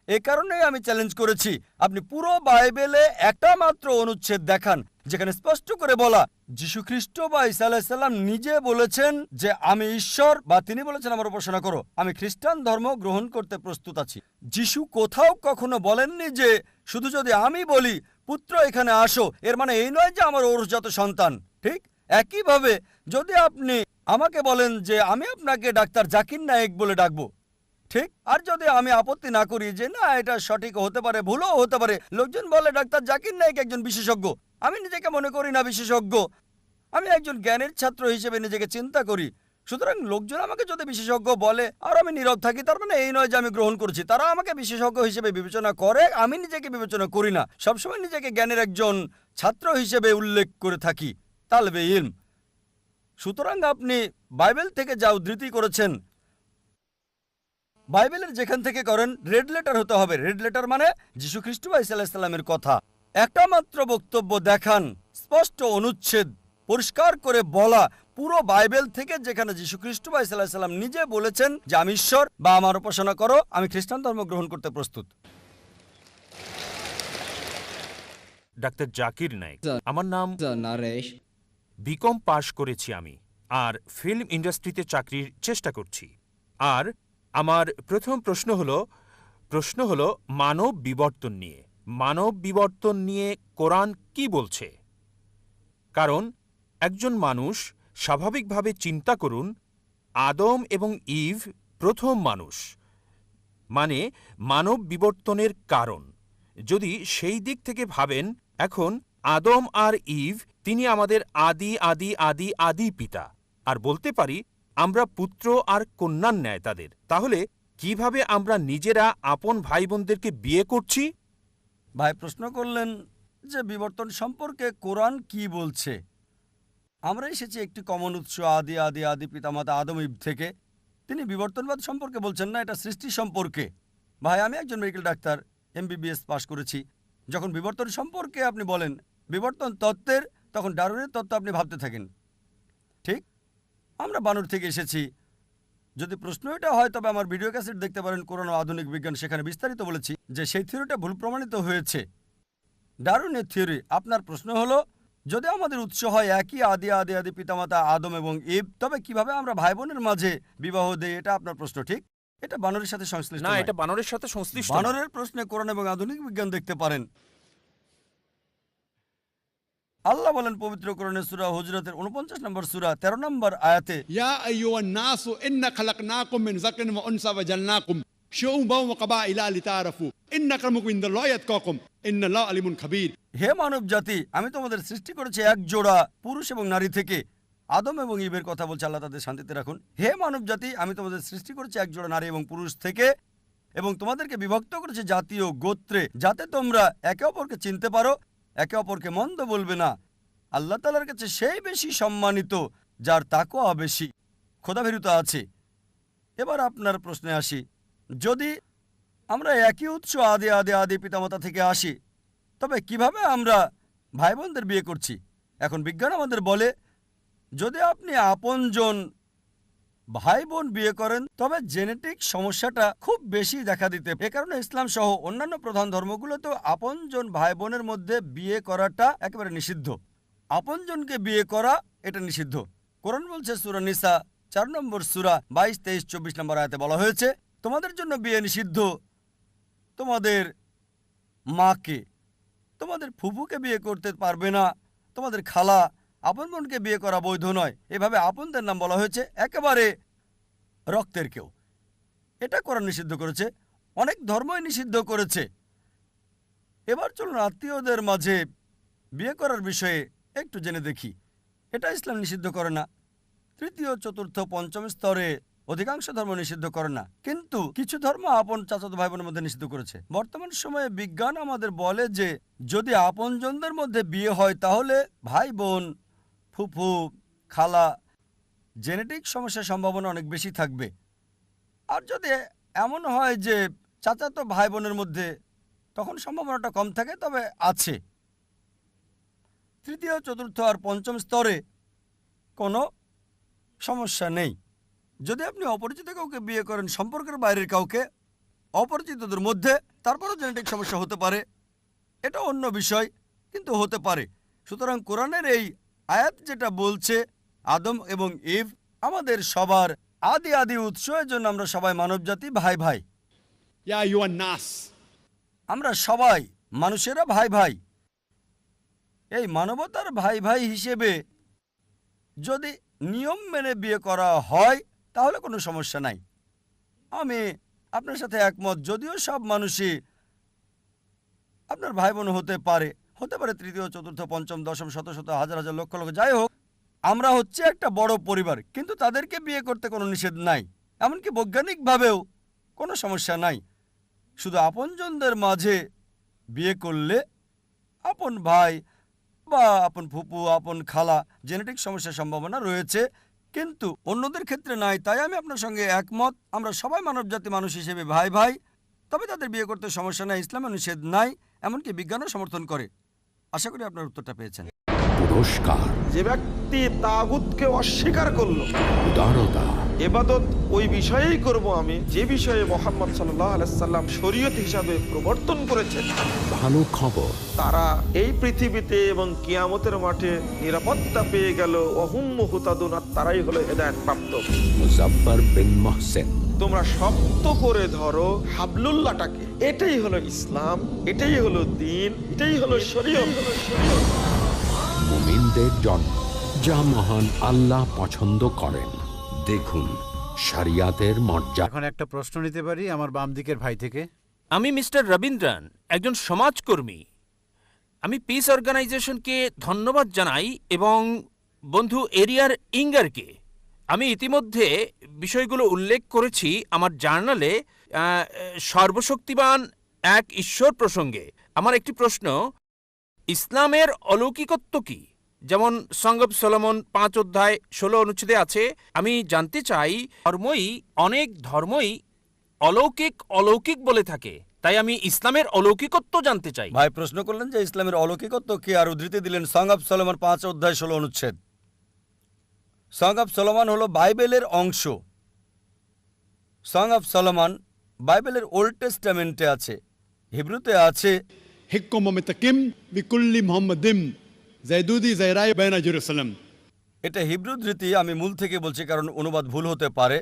এ কারণেই আমি চ্যালেঞ্জ করেছি, আপনি পুরো বাইবেলে একটা মাত্র অনুচ্ছেদ দেখান যেখানে স্পষ্ট করে বলা যীশু খ্রিস্ট বা ঈসা আলাইহিস সালাম নিজে বলেছেন যে আমি ঈশ্বর, বা তিনি বলেছেন আমার উপাসনা করো, আমি খ্রিস্টান ধর্ম গ্রহণ করতে প্রস্তুত আছি। যীশু কোথাও কখনো বলেননি যে শুধু যদি আমি বলি পুত্র এখানে আসো, এর মানে এই নয় যে আমার ঔরসজাত সন্তান। ঠিক একইভাবে যদি আপনি আমাকে বলেন যে আমি আপনাকে ডাক্তার জাকির নায়েক বলে ডাকবো, ঠিক, আর যদি আমি আপত্তি না করি যে না এটা সঠিক হতে পারে, ভুলও হতে পারে, লোকজন বলে ডাক্তার জাকির নায়েক একজন বিশেষজ্ঞ, আমি নিজেকে মনে করি না বিশেষজ্ঞ, আমি একজন জ্ঞানের ছাত্র হিসেবে নিজেকে চিন্তা করি। সুতরাং লোকজন আমাকে যদি বিশেষজ্ঞ বলে আর আমি নীরব থাকি, তার মানে এই নয় যে আমি গ্রহণ করছি। তারা আমাকে বিশেষজ্ঞ হিসেবে বিবেচনা করে, আমি নিজেকে বিবেচনা করি না। সবসময় নিজেকে জ্ঞানের একজন ছাত্র হিসেবে উল্লেখ করে থাকি, তালবে ইলম। সুতরাং আপনি বাইবেল থেকে যা উদ্ধৃতি করেছেন, বাইবেলের যেখান থেকে করেন রেড লেটার হতে হবে। রেড লেটার মানে যীশু খ্রিস্ট বা ঈসা আলাইহিস সালামের কথা। একটা মাত্র বক্তব্য দেখান, স্পষ্ট অনুচ্ছেদ, পরিষ্কার করে বলা পুরো বাইবেল থেকে, যেখানে যীশু খ্রিস্ট বা ঈসা আলাইহিস সালাম নিজে বলেছেন যে আমি ঈশ্বর বা আমার উপাসনা করো, আমি খ্রিস্টান ধর্ম গ্রহণ করতে প্রস্তুত। ডাক্তার জাকির নায়েক, আমার নাম নারেশ, বিকম পাশ করেছি আমি, আর ফিল্ম ইন্ডাস্ট্রিতে চাকরির চেষ্টা করছি। আর আমার প্রথম প্রশ্ন হলো মানব বিবর্তন নিয়ে। মানব বিবর্তন নিয়ে কোরআন কি বলছে? কারণ একজন মানুষ স্বাভাবিকভাবে চিন্তা করুন, আদম এবং ইভ প্রথম মানুষ, মানে মানব বিবর্তনের কারণ। যদি সেই দিক থেকে ভাবেন, এখন আদম আর ইভ তিনি আমাদের আদি আদি আদি আদি পিতা, আর বলতে পারি আমরা পুত্র আর কন্যার ন্যায় তাদের। তাহলে কিভাবে আমরা নিজেরা আপন ভাই বোনদেরকে বিয়ে করছি? ভাই প্রশ্ন করলেন যে বিবর্তন সম্পর্কে কোরআন কি বলছে। আমরা এসেছি একটি কমন উৎস, আদি আদি আদি পিতামাতা আদম ইভ থেকে। তিনি বিবর্তনবাদ সম্পর্কে বলছেন না, এটা সৃষ্টি সম্পর্কে। ভাই আমি একজন মেডিকেল ডাক্তার, MBBS পাশ করেছি। যখন বিবর্তন সম্পর্কে আপনি বলেন বিবর্তন তত্ত্বের, তখন ডারউইনের তত্ত্ব আপনি ভাবতে থাকেন। ঠিক, আমরা বানর থেকে এসেছি। যদি প্রশ্ন এটা হয় তবে আমার ভিডিও ক্যাসেট দেখতে পারেন, কোরআন ও আধুনিক বিজ্ঞান, সেখানে বিস্তারিত বলেছি যে সেই থিওরিটা ভুল প্রমাণিত হয়েছে, ডারউইনের থিওরি। আপনার প্রশ্ন হলো যদি আমাদের উৎস হয় একই আদি আদি আদি পিতামাতা আদম এবং ইভ, তবে কিভাবে আমরা ভাই বোনের মাঝে বিবাহ দেই? এটা আপনার প্রশ্ন। ঠিক, এটা বানরের সাথে সংশ্লিষ্ট না, নয়। এটা বানরের সাথে সংশ্লিষ্ট না। বানরের প্রশ্নে কোরআন এবং আধুনিক বিজ্ঞান দেখতে পারেন। আল্লাহ বলেন পবিত্র কোরআনে সূরা হুজরাতের 49 নম্বর সূরা 13 নম্বর আয়াতে, ইয়া আইয়ুহান নাসু ইন্না খালাকনাকুম মিন যাকরিন ওয়া উনসা ওয়া জালনাকুম শুউবান ওয়া কাবাইলা লিতারাফু ইন্না আক্রামাকুম ইনদাল্লাহি আতকাকুম ইন্নাল্লাহু আলিমুন খাবীর। হে মানব জাতি, আমি তোমাদের সৃষ্টি করেছি এক জোড়া পুরুষ এবং নারী থেকে। আদম এবং ইভের কথা বলছে, আল্লাহ তাদের শান্তিতে রাখুন। হে মানব জাতি, আমি তোমাদের সৃষ্টি করেছি এক জোড়া নারী এবং পুরুষ থেকে, এবং তোমাদেরকে বিভক্ত করেছি জাতীয় গোত্রে, যাতে তোমরা একে অপরকে চিনতে পারো, একে অপরকে মন্দ বলবে না। আল্লাহ তাআলার কাছে সেই বেশি সম্মানিত যার তাকওয়া বেশি, খোদাভীরুতা আছে। এবার আপনার প্রশ্নে আসি, যদি আমরা একই উৎস আদি আদি আদি পিতামাতা থেকে আসি, তবে কিভাবে আমরা ভাই বোনদের বিয়ে করছি? এখন বিজ্ঞান আমাদের বলে যদি আপনি আপনজন ভাই বোন বিয়ে করেন, তবে জেনেটিক সমস্যাটা খুব বেশি দেখা দিতে, এ কারণে ইসলাম সহ অন্যান্য প্রধান ধর্মগুলোতেও আপনজন ভাই বোনের মধ্যে বিয়ে করাটা একেবারে নিষিদ্ধ। আপনজনকে বিয়ে করা এটা নিষিদ্ধ। কোরআন বলছে সূরা নিসা 4 নম্বর সূরা 22, 23, 24 নম্বর আয়াতে বলা হয়েছে, তোমাদের জন্য বিয়ে নিষিদ্ধ তোমাদের মাকে, তোমাদের ফুফুকে বিয়ে করতে পারবে না, তোমাদের খালা, আপন বোনকে বিয়ে করা বৈধ নয়। এভাবে আপনদের নাম বলা হয়েছে, একেবারে রক্তের কেউ। এটা কোরআন নিষিদ্ধ করেছে, অনেক ধর্মই নিষিদ্ধ করেছে। এবার চলুন আত্মীয়দের মাঝে বিয়ে করার বিষয়ে একটু জেনে দেখি। এটা ইসলাম নিষিদ্ধ করে না। তৃতীয়, চতুর্থ, পঞ্চম স্তরে অধিকাংশ ধর্ম নিষিদ্ধ করে না, কিন্তু কিছু ধর্ম আপন চাচাতো ভাই বোনের মধ্যে নিষিদ্ধ করেছে। বর্তমান সময়ে বিজ্ঞান আমাদের বলে যে যদি আপনজনদের মধ্যে বিয়ে হয় তাহলে ভাই বোন, ফুফু, খালা, জেনেটিক সমস্যার সম্ভাবনা অনেক বেশি থাকবে। আর যদি এমন হয় যে চাচাতো ভাই বোনের মধ্যে, তখন সম্ভাবনাটা কম থাকে, তবে আছে। তৃতীয়, চতুর্থ আর পঞ্চম স্তরে কোনো সমস্যা নেই। যদি আপনি অপরিচিত কাউকে বিয়ে করেন, সম্পর্কের বাইরের কাউকে, অপরিচিতদের মধ্যে, তারপরও জেনেটিক সমস্যা হতে পারে, এটা অন্য বিষয়, কিন্তু হতে পারে। সুতরাং কোরআনের এই আয়াত যেটা বলছে আদম এবং ইভ আমাদের সবার আদি উৎস, এর জন্য আমরা সবাই মানবজাতি, ভাই ভাই। ইয়া আইয়ুহান নাস, আমরা সবাই মানুষেরা ভাই ভাই। এই মানবতার ভাই ভাই হিসেবে যদি নিয়ম মেনে বিয়ে করা হয় তাহলে কোনো সমস্যা নাই। আমি আপনার সাথে একমত, যদিও সব মানুষই আপনার ভাই বোন হতে পারে, তৃতীয়, চতুর্থ, পঞ্চম, দশম, শত শত, হাজার হাজার, লক্ষ লক্ষ, যাই হোক, আমরা হচ্ছে একটা বড় পরিবার, কিন্তু তাদেরকে বিয়ে করতে কোনো নিষেধ নাই, এমনকি বৈজ্ঞানিকভাবেও কোনো সমস্যা নাই। শুধু আপনজনদের মাঝে বিয়ে করলে আপন ভাই বা আপন ফুপু, আপন খালা, জেনেটিক সমস্যার সম্ভাবনা রয়েছে, কিন্তু অন্যদের ক্ষেত্রে নাই। তাই আমি আপনার সঙ্গে একমত, আমরা সবাই মানবজাতি, মানুষ হিসেবে ভাই ভাই, তবে তাদের বিয়ে করতে সমস্যা নাই, ইসলামে নিষেধ নাই, এমনকি বিজ্ঞানও সমর্থন করে। আশা করি আপনার উত্তরটা পেয়েছেন। পুরস্কার, যে ব্যক্তি তাগুতকে অস্বীকার করলো, উদারতা, ইবাদত ওই বিষয়েই করব আমি যে বিষয়ে মুহাম্মদ সাল্লাল্লাহু আলাইহি সাল্লাম শরীয়ত হিসাবে প্রবর্তন করেছেন, ভালো খবর, তারা এই পৃথিবীতে এবং কিয়ামতের মাঠে নিরাপত্তা পেয়ে গেল। ওহুম মুহতাদুন, আর তারাই হলো হেদায়েত প্রাপ্ত। মুজাফফর বিন মোহসেন। তোমরা শক্ত করে ধরো হাবলুল্লাহটাকে, এটাই হলো ইসলাম, এটাই হলো দ্বীন, এটাই হলো শরীয়ত। মুমিনদের জন্য যা মহান আল্লাহ পছন্দ করেন। দেখুন শরিয়াতের মর্যাদা। এখন একটা প্রশ্ন নিতে পারি আমার বাম দিকের ভাই থেকে? আমি মিস্টার রবীন্দ্রন, একজন সমাজকর্মী। আমি পিস অর্গানাইজেশনকে ধন্যবাদ জানাই এবং বন্ধু এরিয়ার ইঙ্গারকে। আমি ইতিমধ্যে বিষয়গুলো উল্লেখ করেছি আমার জার্নালে সর্বশক্তিমান এক ঈশ্বর প্রসঙ্গে। আমার একটি প্রশ্ন, ইসলামের অলৌকিকত্ব কি? যেমন সং অব সলোমন 5 অধ্যায় 16 অনুচ্ছেদে আছে। আমি জানতে চাই, অনেক ধর্মই অলৌকিক অলৌকিক বলে থাকে, তাই আমি ইসলামের অলৌকিকত্ব জানতে চাই। ভাই প্রশ্ন করলেন যে ইসলামের অলৌকিকত্ব কি, আর উদ্ধৃতি দিলেন সং অব সলোমন 5 অধ্যায় 16 অনুচ্ছেদ। সং অব সলোমন হলো বাইবেলের অংশ। সং অব সলোমন বাইবেলের ওল্ড টেস্টামেন্টে আছে, হিব্রুতে আছে। হিকম মিতাকিম বিকুল্লি মুহাম্মাদিম জাইদুদি জাইরাই বাইনা জেরুসালাম। এটা হিব্রু ধৃতি, আমি মূল থেকে বলছি কারণ অনুবাদ ভুল হতে পারে।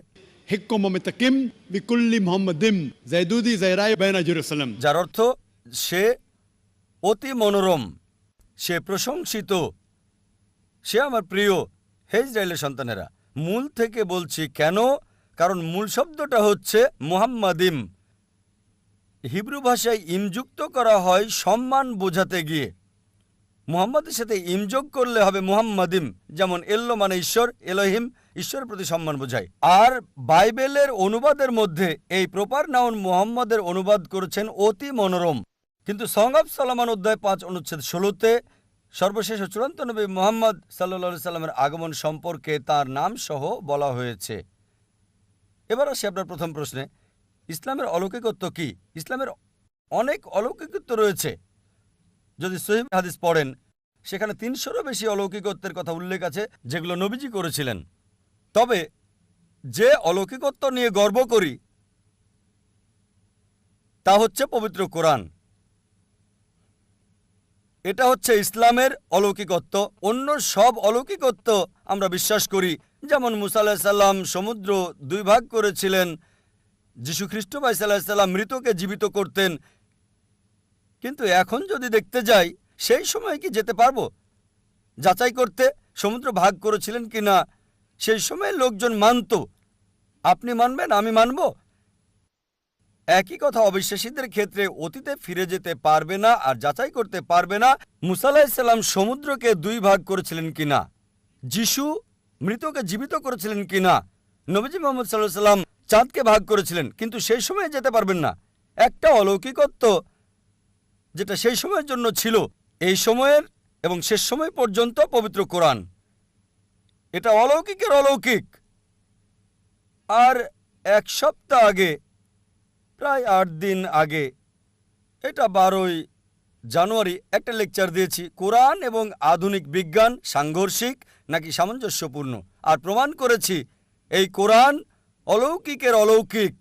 হিকম মিতাকিম বিকুল্লি মুহাম্মাদিম জাইদুদি জাইরাই বাইনা জেরুসালাম, যার অর্থ সে অতি মনোরম, সে প্রশংসিত, সে আমার প্রিয়, হে ইসরায়েলের সন্তানেরা। মূল থেকে বলছি কেন, কারণ মূল শব্দটা হচ্ছে মুহাম্মাদিম। হিব্রু ভাষায় ইমযুক্ত করা হয় সম্মান বোঝাতে গিয়ে। মুহাম্মাদের সাথে ইমযোগ করলে হবে মুহাম্মাদিম, যেমন এল্লো মানে ঈশ্বর, এলোহিম ঈশ্বরের প্রতি সম্মান বোঝায়। আর বাইবেলের অনুবাদের মধ্যে এই প্রপার নাউন মুহাম্মাদের অনুবাদ করেছেন অতি মনোরম। কিন্তু সং অব সলোমন অধ্যায় 5 অনুচ্ছেদ 16-তে সর্বশেষ ও চূড়ান্ত নবী মুহাম্মদ সাল্লাল্লাহু সাল্লামের আগমন সম্পর্কে তার নাম সহ বলা হয়েছে। এবার আসি আপনার প্রথম প্রশ্নে, ইসলামের অলৌকিকত্ব কি? ইসলামের অনেক অলৌকিকত্ব রয়েছে। যদি সহিহ হাদিস পড়েন, সেখানে 300-রও বেশি অলৌকিকত্বের কথা উল্লেখ আছে যেগুলো নবীজি করেছিলেন। তবে যে অলৌকিকত্ব নিয়ে গর্ব করি তা হচ্ছে পবিত্র কোরআন। এটা হচ্ছে ইসলামের অলৌকিকত্ব। অন্য সব অলৌকিকত্ব আমরা বিশ্বাস করি, যেমন মুসা আলাইহিস সালাম সমুদ্র 2 ভাগ করেছিলেন, যীশু খ্রিস্ট ভাই সাল্লাল্লাহু আলাইহি সাল্লাম মৃতকে জীবিত করতেন। কিন্তু এখন যদি দেখতে যাই, সেই সময় কি যেতে পারবো যাচাই করতে সমুদ্র ভাগ করেছিলেন কিনা? সেই সময় লোকজন মানত, আপনি মানবেন, আমি মানব। একই কথা অবিশ্বাসীদের ক্ষেত্রে অতীতে ফিরে যেতে পারবে না আর যাচাই করতে পারবে না মুসা আলাইহিস সালাম সমুদ্রকে 2 ভাগ করেছিলেন কিনা, যিশু মৃতকে জীবিত করেছিলেন কিনা, নবীজি মুহাম্মদ সাল্লাল্লাহু আলাইহি সাল্লাম চাঁদকে ভাগ করেছিলেন, কিন্তু সেই সময়ে যেতে পারবেন না। একটা অলৌকিকত্ব যেটা সেই সময়ের জন্য ছিল, এই সময়ের এবং শেষ সময় পর্যন্ত পবিত্র কোরআন। এটা অলৌকিকের অলৌকিক। আর 1 সপ্তাহ আগে, প্রায় 8 দিন আগে, এটা 12ই জানুয়ারি, একটা লেকচার দিয়েছি, কোরআন এবং আধুনিক বিজ্ঞান সাংঘর্ষিক নাকি সামঞ্জস্যপূর্ণ, আর প্রমাণ করেছি এই কোরআন অলৌকিকের অলৌকিক।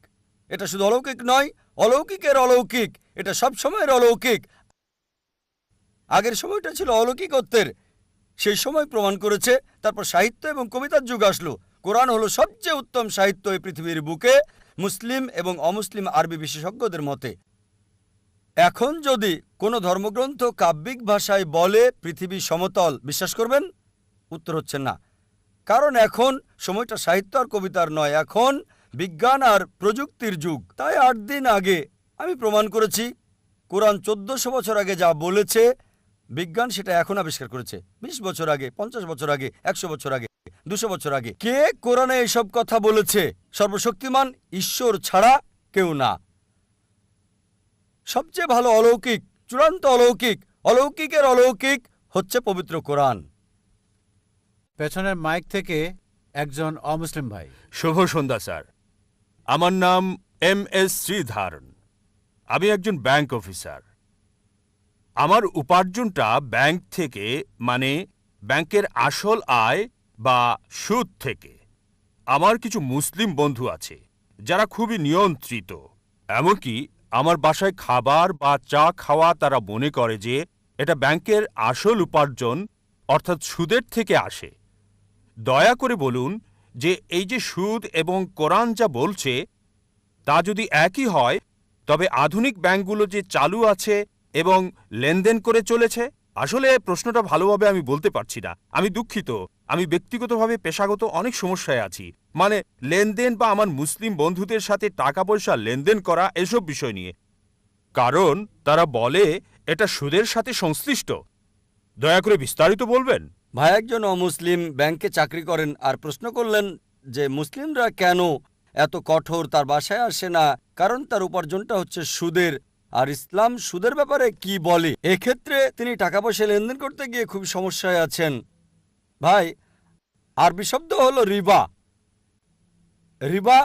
এটা শুধু অলৌকিক নয়, অলৌকিকের অলৌকিক, এটা সব সময়ের অলৌকিক। আগের সময়টা ছিল অলৌকিকত্বের, সেই সময় প্রমাণ করেছে। তারপর সাহিত্য এবং কবিতার যুগ আসলো। কোরআন হলো সবচেয়ে উত্তম সাহিত্য এই পৃথিবীর বুকে, মুসলিম এবং অমুসলিম আরবি বিশেষজ্ঞদের মতে। এখন যদি কোনো ধর্মগ্রন্থ কাব্যিক ভাষায় বলে পৃথিবী সমতল, বিশ্বাস করবেন? উত্তর হচ্ছে না, কারণ এখন সময়টা সাহিত্য আর কবিতার নয়, এখন বিজ্ঞান আর প্রযুক্তির যুগ। তাই 8 দিন আগে আমি প্রমাণ করেছি কোরআন 1400 বছর আগে যা বলেছে, বিজ্ঞান সেটা এখন আবিষ্কার করেছে। 20 বছর আগে, 50 বছর আগে, 100 বছর আগে, 200 বছর আগে। কে কোরআনে এসব কথা বলেছে? সর্বশক্তিমান ঈশ্বর ছাড়া কেউ না। সবচেয়ে ভালো অলৌকিক, চূড়ান্ত অলৌকিক, অলৌকিকের অলৌকিক হচ্ছে পবিত্র কোরআন। পেছনের মাইক থেকে একজন অমুসলিম ভাই। শুভ সন্ধ্যা স্যার, আমার নাম MS শ্রীধরন। আমি একজন ব্যাংক অফিসার। আমার উপার্জনটা ব্যাংক থেকে, মানে ব্যাংকের আসল আয় বা সুদ থেকে। আমার কিছু মুসলিম বন্ধু আছে যারা খুবই নিয়ন্ত্রিত। এমনকি আমার বাসায় খাবার বা চা খাওয়া তারা মনে করে যে এটা ব্যাংকের আসল উপার্জন, অর্থাৎ সুদের থেকে আসে। দয়া করে বলুন যে এই যে সুদ এবং কোরআন যা বলছে তা যদি একই হয়, তবে আধুনিক ব্যাংকগুলো যে চালু আছে এবং লেনদেন করে চলেছে। আসলে প্রশ্নটা ভালোভাবে আমি বলতে পারছি না, আমি দুঃখিত। আমি ব্যক্তিগতভাবে পেশাগত অনেক সমস্যায় আছি, মানে লেনদেন বা আমার মুসলিম বন্ধুদের সাথে টাকা পয়সা লেনদেন করা, এসব বিষয় নিয়ে। কারণ তারা বলে এটা সুদের সাথে সংশ্লিষ্ট। দয়া করে বিস্তারিত বলবেন। ভাই একজন অমুসলিম ব্যাংকে চাকরি করেন আর প্রশ্ন করলেন যে মুসলিমরা কেন এত কঠোর, তার বাসায় আসে না, কারণ তার উপার্জনটা হচ্ছে সুদের। আর ইসলাম সুদের ব্যাপারে কি বলে? এক্ষেত্রে তিনি টাকা পয়সা লেনদেন করতে গিয়ে খুব সমস্যায় আছেন। ভাই, আরবি শব্দ হলো রিবা। রিবা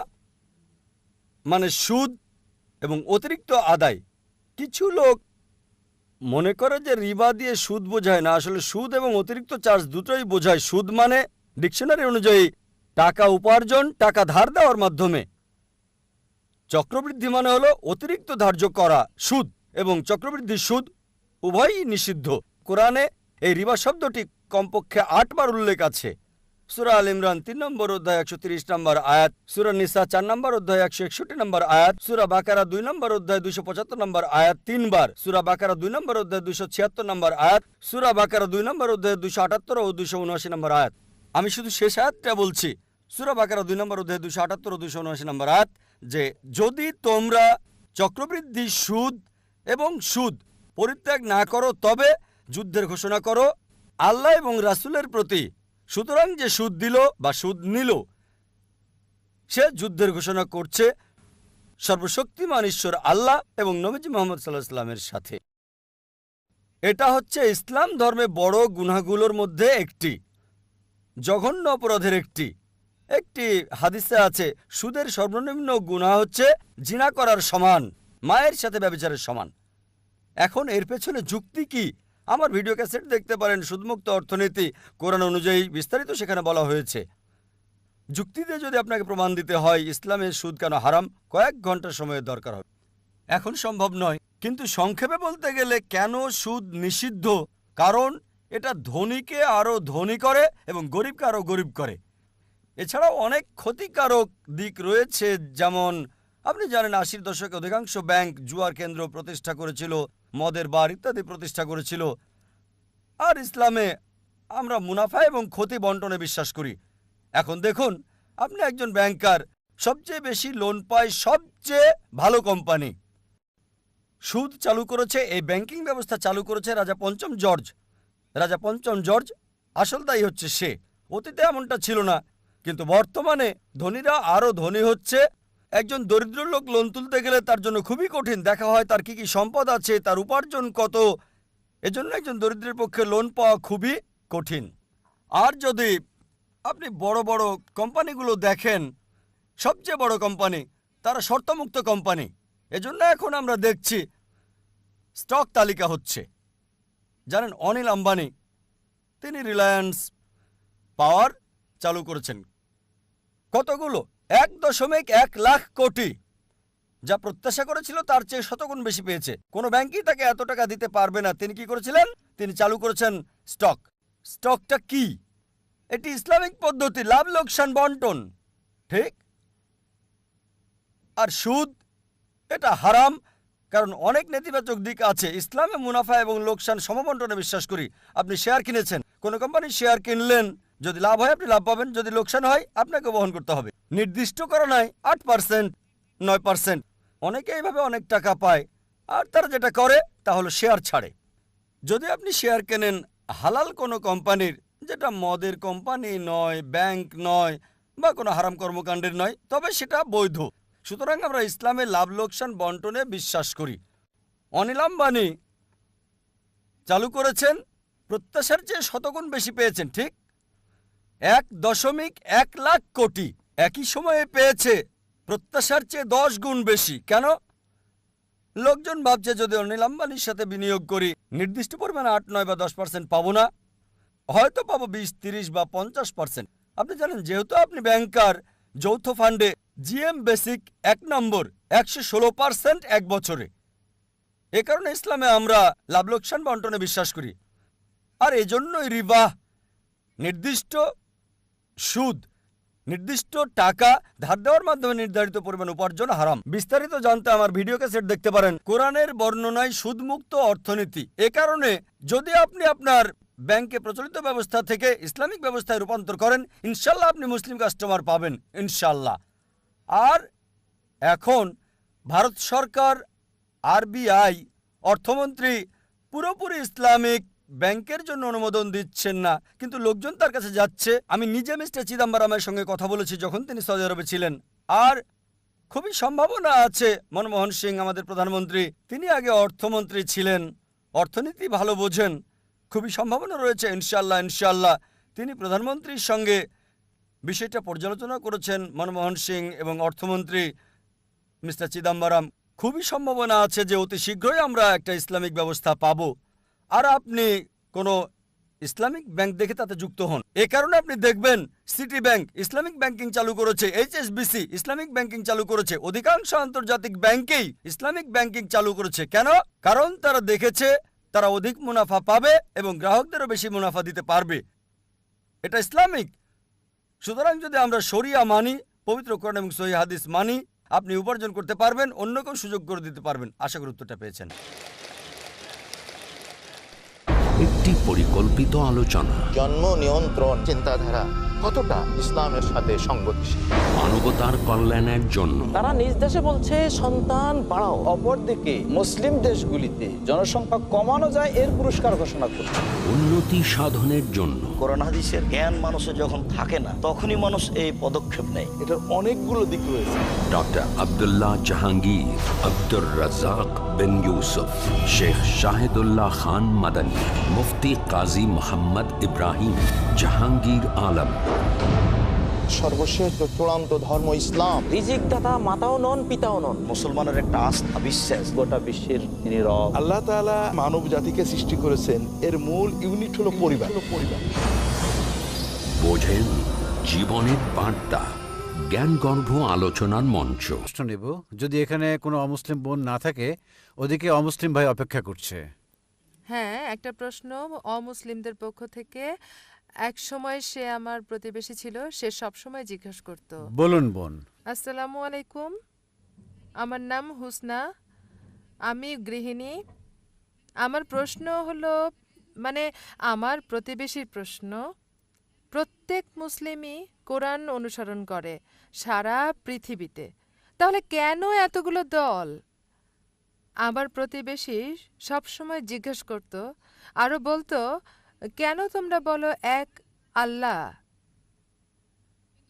মানে সুদ এবং অতিরিক্ত আদায়। কিছু লোক মনে করে যে রিবা দিয়ে সুদ বোঝায় না, আসলে সুদ এবং অতিরিক্ত চার্জ দুটোই বোঝায়। সুদ মানে ডিকশনারি অনুযায়ী টাকা উপার্জন, টাকা ধার দেওয়ার মাধ্যমে। চক্রবৃদ্ধি মানে হলো অতিরিক্ত ধার্য করা সুদ, এবং চক্রবৃদ্ধি সুদ উভয়ই নিষিদ্ধ। কোরআনে এই রিবা শব্দটি কমপক্ষে 8 বার উল্লেখ আছে। সূরা আল ইমরান 3 নম্বর অধ্যায় 130 নম্বর আয়াত, সূরা নিসা 4 নম্বর অধ্যায় 161 নম্বর আয়াত, সূরা বাকারা 2 নম্বর অধ্যায় 275 নম্বর আয়াত 3 বার, সূরা বাকারা 2 নম্বর অধ্যায় 276 নম্বর আয়াত, সূরা বাকারা 2 নম্বর অধ্যায় 278 ও 279 নম্বর আয়াত। আমি শুধু শেষ আয়াতটা বলছি, সূরা বাকারা 2 নম্বর অধ্যায় 278 ও 279 নম্বর আয়াত, যে যদি তোমরা চক্রবৃদ্ধি সুদ এবং সুদ পরিত্যাগ না করো তবে যুদ্ধের ঘোষণা করো আল্লাহ এবং রাসূলের প্রতি। সুতরাং যে সুদ দিল বা সুদ নিল সে যুদ্ধের ঘোষণা করছে সর্বশক্তিমান ঈশ্বর আল্লাহ এবং নবীজি মুহাম্মদ সাল্লাল্লাহু আলাইহি ওয়াসাল্লামের সাথে। এটা হচ্ছে ইসলাম ধর্মে বড় গুনাহগুলোর মধ্যে একটি, জঘন্য অপরাধের একটি। একটি হাদিসে আছে সুদের সর্বনিম্ন গুনাহ হচ্ছে জিনা করার সমান, মায়ের সাথে ব্যভিচারের সমান। এখন এর পেছনে যুক্তি কি? আমার ভিডিও ক্যাসেট দেখতে পারেন, সুদমুক্ত অর্থনীতি, কোরআন অনুযায়ী বিস্তারিত সেখানে বলা হয়েছে। যুক্তি দিয়ে যদি আপনাকে প্রমাণ দিতে হয় ইসলামে সুদ কেন হারাম, কয়েক ঘন্টা সময়ের দরকার হবে। এখন সম্ভব নয়, কিন্তু সংক্ষেপে বলতে গেলে কেন সুদ নিষিদ্ধ, কারণ এটা ধনীকে আরও ধনী করে এবং গরিবকে আরও গরিব করে। এছাড়াও অনেক ক্ষতিকারক দিক রয়েছে, যেমন আপনি জানেন ৮০ দশকে অধিকাংশ ব্যাংক জুয়ার কেন্দ্র প্রতিষ্ঠা করেছিল, মদের বার ইত্যাদি প্রতিষ্ঠা করেছিল। আর ইসলামে আমরা মুনাফা এবং ক্ষতি বন্টনে বিশ্বাস করি। এখন দেখুন, আপনি একজন ব্যাংকার, সবচেয়ে বেশি লোন পায় সবচেয়ে ভালো কোম্পানি। সুদ চালু করেছে, এই ব্যাংকিং ব্যবস্থা চালু করেছে রাজা পঞ্চম জর্জ। রাজা পঞ্চম জর্জ আসল দায়ী হচ্ছে সে। অতীতে এমনটা ছিল না, কিন্তু বর্তমানে ধনীরা আরও ধনী হচ্ছে। একজন দরিদ্র লোক লোন তুলতে গেলে তার জন্য খুবই কঠিন। দেখা হয় তার কি কি সম্পদ আছে, তার উপার্জন কত। এজন্য একজন দরিদ্রের পক্ষে লোন পাওয়া খুবই কঠিন। আর যদি আপনি বড় বড় কোম্পানিগুলো দেখেন, সবচেয়ে বড় কোম্পানি তারা শর্তমুক্ত কোম্পানি। এজন্য এখন আমরা দেখছি স্টক তালিকা হচ্ছে। জানেন অনিল আম্বানি, তিনি রিলায়েন্স পাওয়ার চালু করেছেন। কতগুলো? ১.১ লাখ কোটি। যা প্রত্যাশা করেছিল তার চেয়ে শতগুণ বেশি পেয়েছে। কোনো ব্যাংকই তাকে এত টাকা দিতে পারবে না। তিনি কি করেছিলেন? তিনি চালু করেছেন স্টক। স্টকটা কি? এটি ইসলামিক পদ্ধতি, লাভ লোকসান বন্টন, ঠিক? আর সুদ এটা হারাম, কারণ অনেক নেতিবাচক দিক আছে। ইসলামে মুনাফা এবং লোকসান সমবন্টনে বিশ্বাস করি। আপনি শেয়ার কিনেছেন, কোনো কোম্পানির শেয়ার কিনলেন, যদি লাভ হয় আপনি লাভ পাবেন, যদি লোকসান হয় আপনাকে বহন করতে হবে। নির্দিষ্ট করা নাই 8%, 9%। অনেকে এইভাবে অনেক টাকা পায়। আর তারা যেটা করে তা হলো শেয়ার ছাড়ে। যদি আপনি শেয়ার কেনেন হালাল কোনো কোম্পানির, যেটা মদের কোম্পানি নয়, ব্যাংক নয়, বা কোনো হারাম কর্মকাণ্ডের নয়, তবে সেটা বৈধ। সুতরাং আমরা ইসলামে লাভ লোকসান বন্টনে বিশ্বাস করি। অনিল আম্বানি চালু করেছেন, প্রত্যাশার চেয়ে শতগুণ বেশি পেয়েছেন, ঠিক? ১.১ লাখ কোটি একই সময়ে পেয়েছে, প্রত্যাশার চেয়ে 10 গুণ বেশি। কেন? লোকজন ভাবছে যদি অনিল আম্বানির সাথে বিনিয়োগ করি নির্দিষ্ট পরিমাণে 8, 9 বা 10% পাবো না, হয়তো পাবো 20, 30 বা 50%। আপনি জানেন, যেহেতু আপনি ব্যাংকার, যৌথ ফান্ডে জিএম বেসিক 1 নম্বর 116% এক বছরে। এ কারণে ইসলামে আমরা লাভ লোকসান বন্টনে বিশ্বাস করি। আর এজন্যই রিবা, নির্দিষ্ট সুদ, নির্দিষ্ট টাকা ধার দেওয়ার মাধ্যমে নির্ধারিত পরিমাণ উপার্জন হারাম। বিস্তারিত জানতে আমার ভিডিও ক্যাসেট দেখতে পারেন। কোরআনের বর্ণনায় সুদমুক্ত অর্থনীতি। এ কারণে যদি আপনি আপনার ব্যাংকে প্রচলিত ব্যবস্থা থেকে ইসলামিক ব্যবস্থায় রূপান্তর করেন, ইনশাল্লাহ আপনি মুসলিম কাস্টমার পাবেন, ইনশাল্লাহ। আর এখন ভারত সরকার, আরবিআই, অর্থমন্ত্রী পুরোপুরি ইসলামিক ব্যাংকের জন্য অনুমোদন দিচ্ছেন না, কিন্তু লোকজন তার কাছে যাচ্ছে। আমি নিজে মিস্টার চিদাম্বরমের সঙ্গে কথা বলেছি যখন তিনি সৌদি আরবে ছিলেন। আর খুবই সম্ভাবনা আছে, মনমোহন সিং আমাদের প্রধানমন্ত্রী, তিনি আগে অর্থমন্ত্রী ছিলেন, অর্থনীতি ভালো বোঝেন। খুবই সম্ভাবনা রয়েছে ইনশাল্লাহ, ইনশাল্লাহ তিনি প্রধানমন্ত্রীর সঙ্গে বিষয়টা পর্যালোচনা করেছেন, মনমোহন সিং এবং অর্থমন্ত্রী মিস্টার চিদাম্বরম। খুবই সম্ভাবনা আছে যে অতি শীঘ্রই আমরা একটা ইসলামিক ব্যবস্থা পাব। আর আপনি কোনো ইসলামিক ব্যাংক দেখে তাতে যুক্ত হন। এ কারণে আপনি দেখবেন সিটি ব্যাংক ইসলামিক ব্যাংকিং চালু করেছে, HSBC ইসলামিক ব্যাংকিং চালু করেছে, অধিকাংশ আন্তর্জাতিক ব্যাংকেই ইসলামিক ব্যাংকিং চালু করেছে। কেন? কারণ তারা দেখেছে তারা অধিক মুনাফা পাবে এবং গ্রাহকদেরও বেশি মুনাফা দিতে পারবে। এটা ইসলামিক। সুতরাং যদি আমরা শরিয়া মানি, পবিত্র কোরআন এবং সহিহ হাদিস মানি, আপনি উপার্জন করতে পারবেন, অন্যকেও সুযোগ করে দিতে পারবেন। আশা করি উত্তরটা পেয়েছেন। একটি পরিকল্পিত আলোচনা, জন্ম নিয়ন্ত্রণ চিন্তাধারা কতটা ইসলামের সাথে সংগতিশীল, মানবতার কল্যাণের জন্য। তারা নিজ দেশে বলছে সন্তান বাড়াও, অপরদিকে মুসলিম দেশগুলিতে জনসংখ্যা কমানো যায় এর পুরস্কার ঘোষণা করছে। উন্নতি সাধনের জন্য কোরআন হাদিসের জ্ঞান মানুষের যখন থাকে না, তখনই মানুষ এই পদক্ষেপ নেয়। এটার অনেকগুলো দিক রয়েছে। ডক্টর আব্দুল্লাহ জাহাঙ্গীর, আব্দুর রাজ্জাক বিন ইউসুফ, শেখ শাহিদুল্লাহ খান মাদানী, মুফতি কাজী মোহাম্মদ ইব্রাহিম, জাহাঙ্গীর আলম। সর্বশেষ চূড়ান্ত ধর্ম ইসলাম। রিজিক দাতা মাতাও নন, পিতাও নন। মুসলমানের একটা আস্থা, বিশ্বাস। গোটা বিশ্বের তিনি রব। আল্লাহ তাআলা মানব জাতিকে সৃষ্টি করেছেন, এর মূল ইউনিট হলো পরিবার। বোঝেন জীবনের বার্তা, জ্ঞানগর্ভ আলোচনার মঞ্চ। প্রশ্ন নেব, যদি এখানে কোনো অমুসলিম বোন না থাকে, ওদিকে অমুসলিম ভাই অপেক্ষা করছে। হ্যাঁ, একটা প্রশ্ন অমুসলিমদের পক্ষ থেকে। এক সময় সে আমার প্রতিবেশী ছিল, সে সব সময় জিজ্ঞেস করত। বলুন বোন। আসসালামু আলাইকুম, আমার নাম হুসনা, আমি গৃহিণী। আমার প্রশ্ন হলো, মানে আমার প্রতিবেশীর প্রশ্ন, প্রত্যেক মুসলিমই কোরআন অনুসরণ করে সারা পৃথিবীতে, তাহলে কেন এতগুলো দল? আমার প্রতিবেশী সবসময় জিজ্ঞেস করত, আরও বলতো, কেন তোমরা বলো এক আল্লাহ?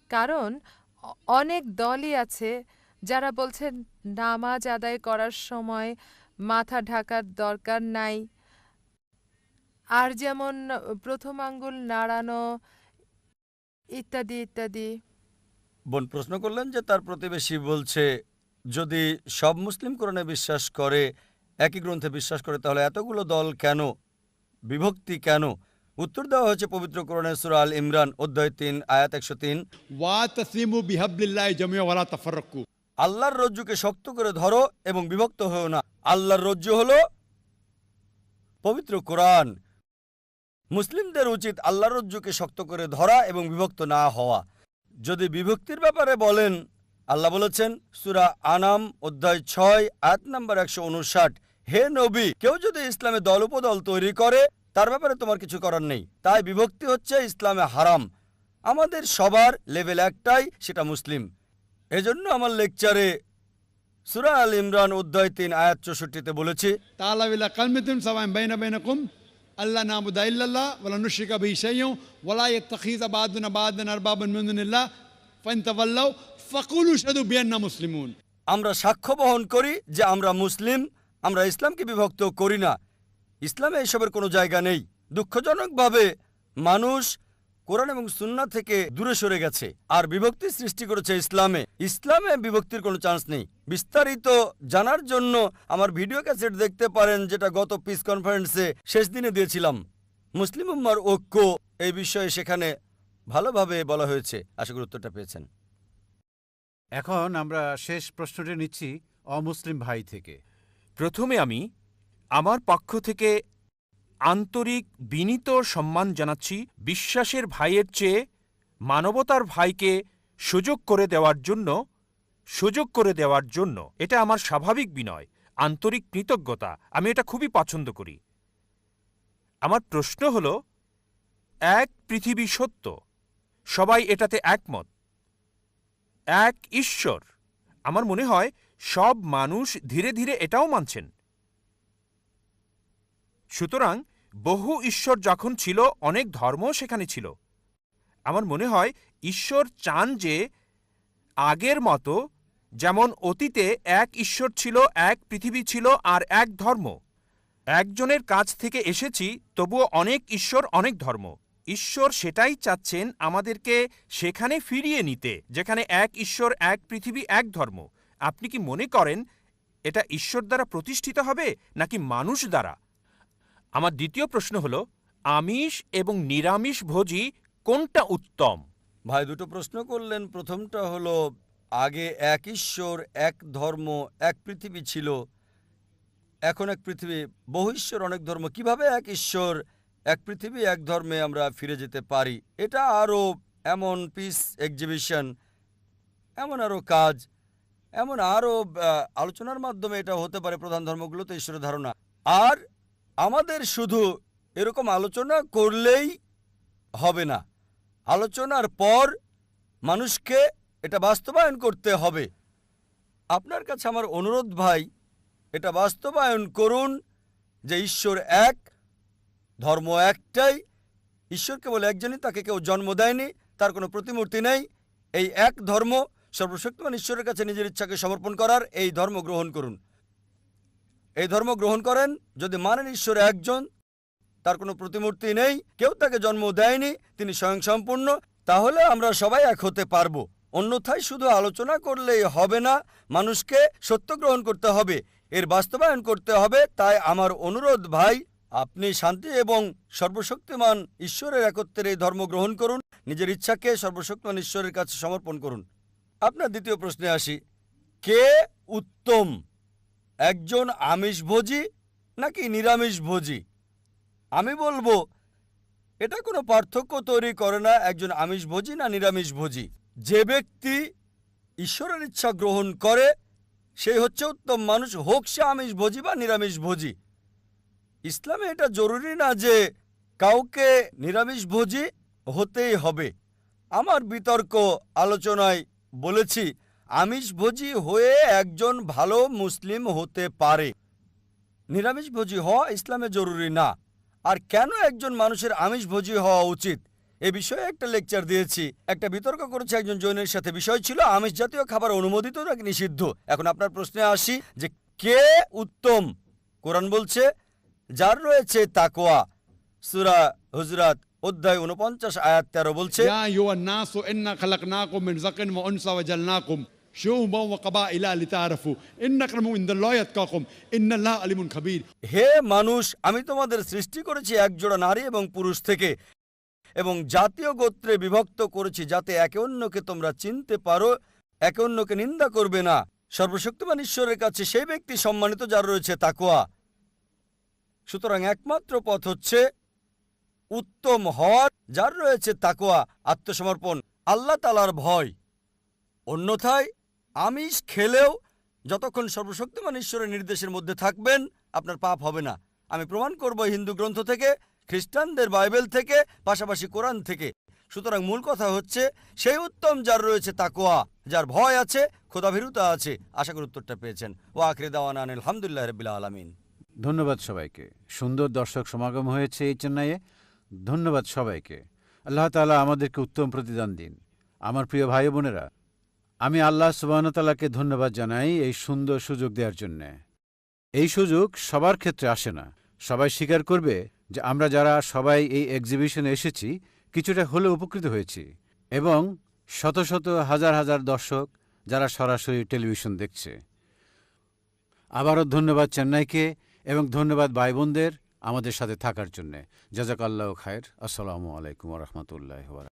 কারণ অনেক দলই আছে যারা বলছে নামাজ আদায় করার সময় মাথা ঢাকার দরকার নাই, আর যেমন প্রথম আঙ্গুল নাড়ানো ইত্যাদি ইত্যাদি। বোন প্রশ্ন করলেন যে তার প্রতিবেশী বলছে যদি সব মুসলিম কোরআনে বিশ্বাস করে, একই গ্রন্থে বিশ্বাস করে, তাহলে এতগুলো দল কেন, বিভক্তি কেন? উত্তর দেওয়া হয়েছে পবিত্র কোরআনের সূরা আল ইমরান অধ্যায় 3 আয়াত 103, ওয়াতাসিমু বিহাবলিল্লাহি জামিআ ওয়ালা তাফাররাকু। আল্লাহর রজ্জুকে শক্ত করে ধরো এবং বিভক্ত হও না। আল্লাহর রজ্জু হলো পবিত্র কোরআন। মুসলিমদের উচিত আল্লাহর রজ্জুকে শক্ত করে ধরা এবং বিভক্ত না হওয়া। যদি বিভক্তির ব্যাপারে বলেন, আল্লাহ বলেছেন সূরা আনাম অধ্যায় 6 আয়াত নাম্বার 159, হে নবী, কেউ যদি ইসলামে দল উপদল তৈরি করে তার ব্যাপারে তোমার কিছু করার নেই। তাই বিভক্তি হচ্ছে ইসলামে হারাম। আমাদের সবার লেভেল একটাই, সেটা মুসলিম। এজন্য আমার লেকচারে সূরা আল ইমরান অধ্যায় 3 আয়াত 64-তে বলেছি, তাআলা ইলা কালমাতিন সাওয়াইন বাইনা বাইনাকুম আল্লা নাবুদা ইল্লাল্লাহ ওয়ালা নুশরিকা বিহি শাইয়্যান ওয়ালা ইয়াত্তাখিযা বা'দুনা বা'দান আরবাবান মিন দুনিল্লাহ ফাইন তাওয়াল্লাউ ফাকুলু শাহাদু বিআন্না মুসলিমুন। আমরা সাক্ষ্য বহন করি যে আমরা মুসলিম, আমরা ইসলামকে বিভক্ত করি না। ইসলামে এসবের কোনো জায়গা নেই। দুঃখজনকভাবে মানুষ কোরআন এবং সুন্নাহ থেকে দূরে সরে গেছে আর বিভক্তি সৃষ্টি করেছে ইসলামে। ইসলামে বিভক্তির কোনো চান্স নেই। বিস্তারিত জানার জন্য আমার ভিডিও ক্যাসেট দেখতে পারেন, যেটা গত পিস কনফারেন্সে শেষ দিনে দিয়েছিলাম। মুসলিম উম্মার ঐক্য এই বিষয়ে সেখানে ভালোভাবে বলা হয়েছে। আশা করি উত্তরটা পেয়েছেন। এখন আমরা শেষ প্রশ্নটি নিচ্ছি অমুসলিম ভাই থেকে। প্রথমে আমি আমার পক্ষ থেকে আন্তরিক বিনীত সম্মান জানাচ্ছি বিশ্বাসের ভাইয়ের চেয়ে মানবতার ভাইকে সুযোগ করে দেওয়ার জন্য। এটা আমার স্বাভাবিক বিনয়, আন্তরিক কৃতজ্ঞতা। আমি এটা খুবই পছন্দ করি। আমার প্রশ্ন হল, এক পৃথিবী সত্য, সবাই এটাতে একমত, এক ঈশ্বর। আমার মনে হয় সব মানুষ ধীরে ধীরে এটাও মানছেন। সুতরাং বহু ঈশ্বর যখন ছিল, অনেক ধর্ম সেখানে ছিল। আমার মনে হয় ঈশ্বর চান যে আগের মতো, যেমন অতীতে এক ঈশ্বর ছিল, এক পৃথিবী ছিল আর এক ধর্ম, একজনের কাছ থেকে এসেছি, তবুও অনেক ঈশ্বর, অনেক ধর্ম। ঈশ্বর সেটাই চাচ্ছেন আমাদেরকে সেখানে ফিরিয়ে নিতে, যেখানে এক ঈশ্বর, এক পৃথিবী, এক ধর্ম। আপনি কি মনে করেন এটা ঈশ্বর দ্বারা প্রতিষ্ঠিত হবে নাকি মানুষ দ্বারা? আমার দ্বিতীয় প্রশ্ন হল, আমিষ এবং নিরামিষ ভোজী কোনটা উত্তম? ভাই দুটো প্রশ্ন করলেন। প্রথমটা হলো, আগে এক ঈশ্বর, এক ধর্ম, এক পৃথিবী ছিল, এখন এক পৃথিবী, বহু ঈশ্বর, অনেক ধর্ম। কিভাবে এক ঈশ্বর, এক পৃথিবী, এক ধর্মে আমরা ফিরে যেতে পারি? এটা আরও এমন পিস এক্সিবিশন, এমন আরও কাজ, এমন আরও আলোচনার মাধ্যমে এটা হতে পারে। প্রধান ধর্মগুলোতে ঈশ্বরের ধারণা। আর আমাদের শুধু এরকম আলোচনা করলেই হবে না, আলোচনার পর মানুষকে এটা বাস্তবায়ন করতে হবে। আপনার কাছে আমার অনুরোধ ভাই, এটা বাস্তবায়ন করুন যে ঈশ্বর এক, ধর্ম একটাই, ঈশ্বর কেবল একজনই, তাকে কেউ জন্ম দেয়নি, তার কোনো প্রতিমূর্তি নেই। এই এক ধর্ম, সর্বশক্তিমান ঈশ্বরের কাছে নিজের ইচ্ছাকে সমর্পণ করার এই ধর্ম গ্রহণ করুন। এই ধর্ম গ্রহণ করেন যদি মানেন ঈশ্বর একজন, তার কোনো প্রতিমূর্তি নেই, কেউ তাকে জন্ম দেয়নি, তিনি স্বয়ংসম্পূর্ণ, তাহলে আমরা সবাই এক হতে পারবো। অন্যথায় শুধু আলোচনা করলেই হবে না, মানুষকে সত্য গ্রহণ করতে হবে, এর বাস্তবায়ন করতে হবে। তাই আমার অনুরোধ ভাই, আপনি শান্তি এবং সর্বশক্তিমান ঈশ্বরের একত্বের এই ধর্ম গ্রহণ করুন, নিজের ইচ্ছাকে সর্বশক্তিমান ঈশ্বরের কাছে সমর্পণ করুন। আপনার দ্বিতীয় প্রশ্নে আসি, কে উত্তম, একজন আমিষভোজী নাকি নিরামিষভোজী? আমি বলবো এটা কোনো পার্থক্য তৈরি করে না একজন আমিষভোজী না নিরামিষভোজী। যে ব্যক্তি ঈশ্বরের ইচ্ছা গ্রহণ করে সেই হচ্ছে উত্তম মানুষ, হোক সে আমিষভোজী বা নিরামিষভোজী। ইসলামে এটা জরুরি না যে কাউকে নিরামিষভোজী হতেই হবে। আমার বিতর্ক আলোচনায় বলেছি আমিষভোজী হয়ে একজন ভালো মুসলিম হতে পারে, নিরামিষভোজী হওয়া ইসলামে জরুরি না। আর কেন একজন মানুষের আমিষভোজী হওয়া উচিত এ বিষয়ে একটা লেকচার দিয়েছি। একটা বিতর্ক করেছে একজন জৈনের সাথে, বিষয় ছিল আমিষ জাতীয় খাবার অনুমোদিত নাকি নিষিদ্ধ। এখন আপনার প্রশ্নে আসি যে কে উত্তম। কোরআন বলছে যার রয়েছে তাকওয়া, সূরা হুজরাত অধ্যায় 49 আয়াত 13 বলছে, ইয়া আইয়ুহান নাসু ইন্না খালাকনাকুম মিন যাকারিন ওয়া উনসা ওয়া জালনাকুম শুউবান ওয়া ক্বাবাইলা লিতাআরাফু ইন্না আক্রামাকুম ইনদাল্লাহি আতকাকুম ইন্নাল্লাহা আলিমুন খাবীর। হে মানুষ, আমি তোমাদের সৃষ্টি করেছি একজোড়া নারী এবং পুরুষ থেকে এবং জাতীয় গোত্রে বিভক্ত করেছি যাতে একে অন্যকে তোমরা চিনতে পারো, একে অন্যকে নিন্দা করবে না। সর্বশক্তিমান ঈশ্বরের কাছে সেই ব্যক্তি সম্মানিত যার রয়েছে তাকওয়া। সুতরাং একমাত্র পথ হচ্ছে উত্তম হওয়ার, যার রয়েছে তাকওয়া, আত্মসমর্পণ, আল্লাহ তাআলার ভয়। অন্যথায় আমিষ খেলেও যতক্ষণ সর্বশক্তিমান ঈশ্বরের নির্দেশের মধ্যে থাকবেন আপনার পাপ হবে না। আমি প্রমাণ করব হিন্দু গ্রন্থ থেকে, খ্রিস্টানদের বাইবেল থেকে, পাশাপাশি কোরআন থেকে। সুতরাং মূল কথা হচ্ছে সেই উত্তম যার রয়েছে তাকওয়া, যার ভয় আছে, খোদাভীরুতা আছে। আশা করি উত্তরটা পেয়েছেন। ওয়া আখিরি দাওয়ানা আলহামদুলিল্লাহি রাব্বিল আলামিন। ধন্যবাদ সবাইকে। সুন্দর দর্শক সমাগম হয়েছে এই চেন্নাইয়ে। ধন্যবাদ সবাইকে। আল্লাহ তাআলা আমাদেরকে উত্তম প্রতিদান দিন। আমার প্রিয় ভাই বোনেরা, আমি আল্লাহ সুবহানাহু ওয়া তাআলাকে ধন্যবাদ জানাই এই সুন্দর সুযোগ দেওয়ার জন্যে। এই সুযোগ সবার ক্ষেত্রে আসে না। সবাই স্বীকার করবে যে আমরা যারা সবাই এই এক্সিবিশনে এসেছি কিছুটা হলেও উপকৃত হয়েছি, এবং শত শত হাজার হাজার দর্শক যারা সরাসরি টেলিভিশন দেখছে। আবারও ধন্যবাদ চেন্নাইকে, এবং ধন্যবাদ ভাই বোনদের আমাদের সাথে থাকার জন্যে। জাযাকাল্লাহু খায়ের। আসসালামু আলাইকুম ওয়া রাহমাতুল্লাহি ওয়া বারাকাতুহু।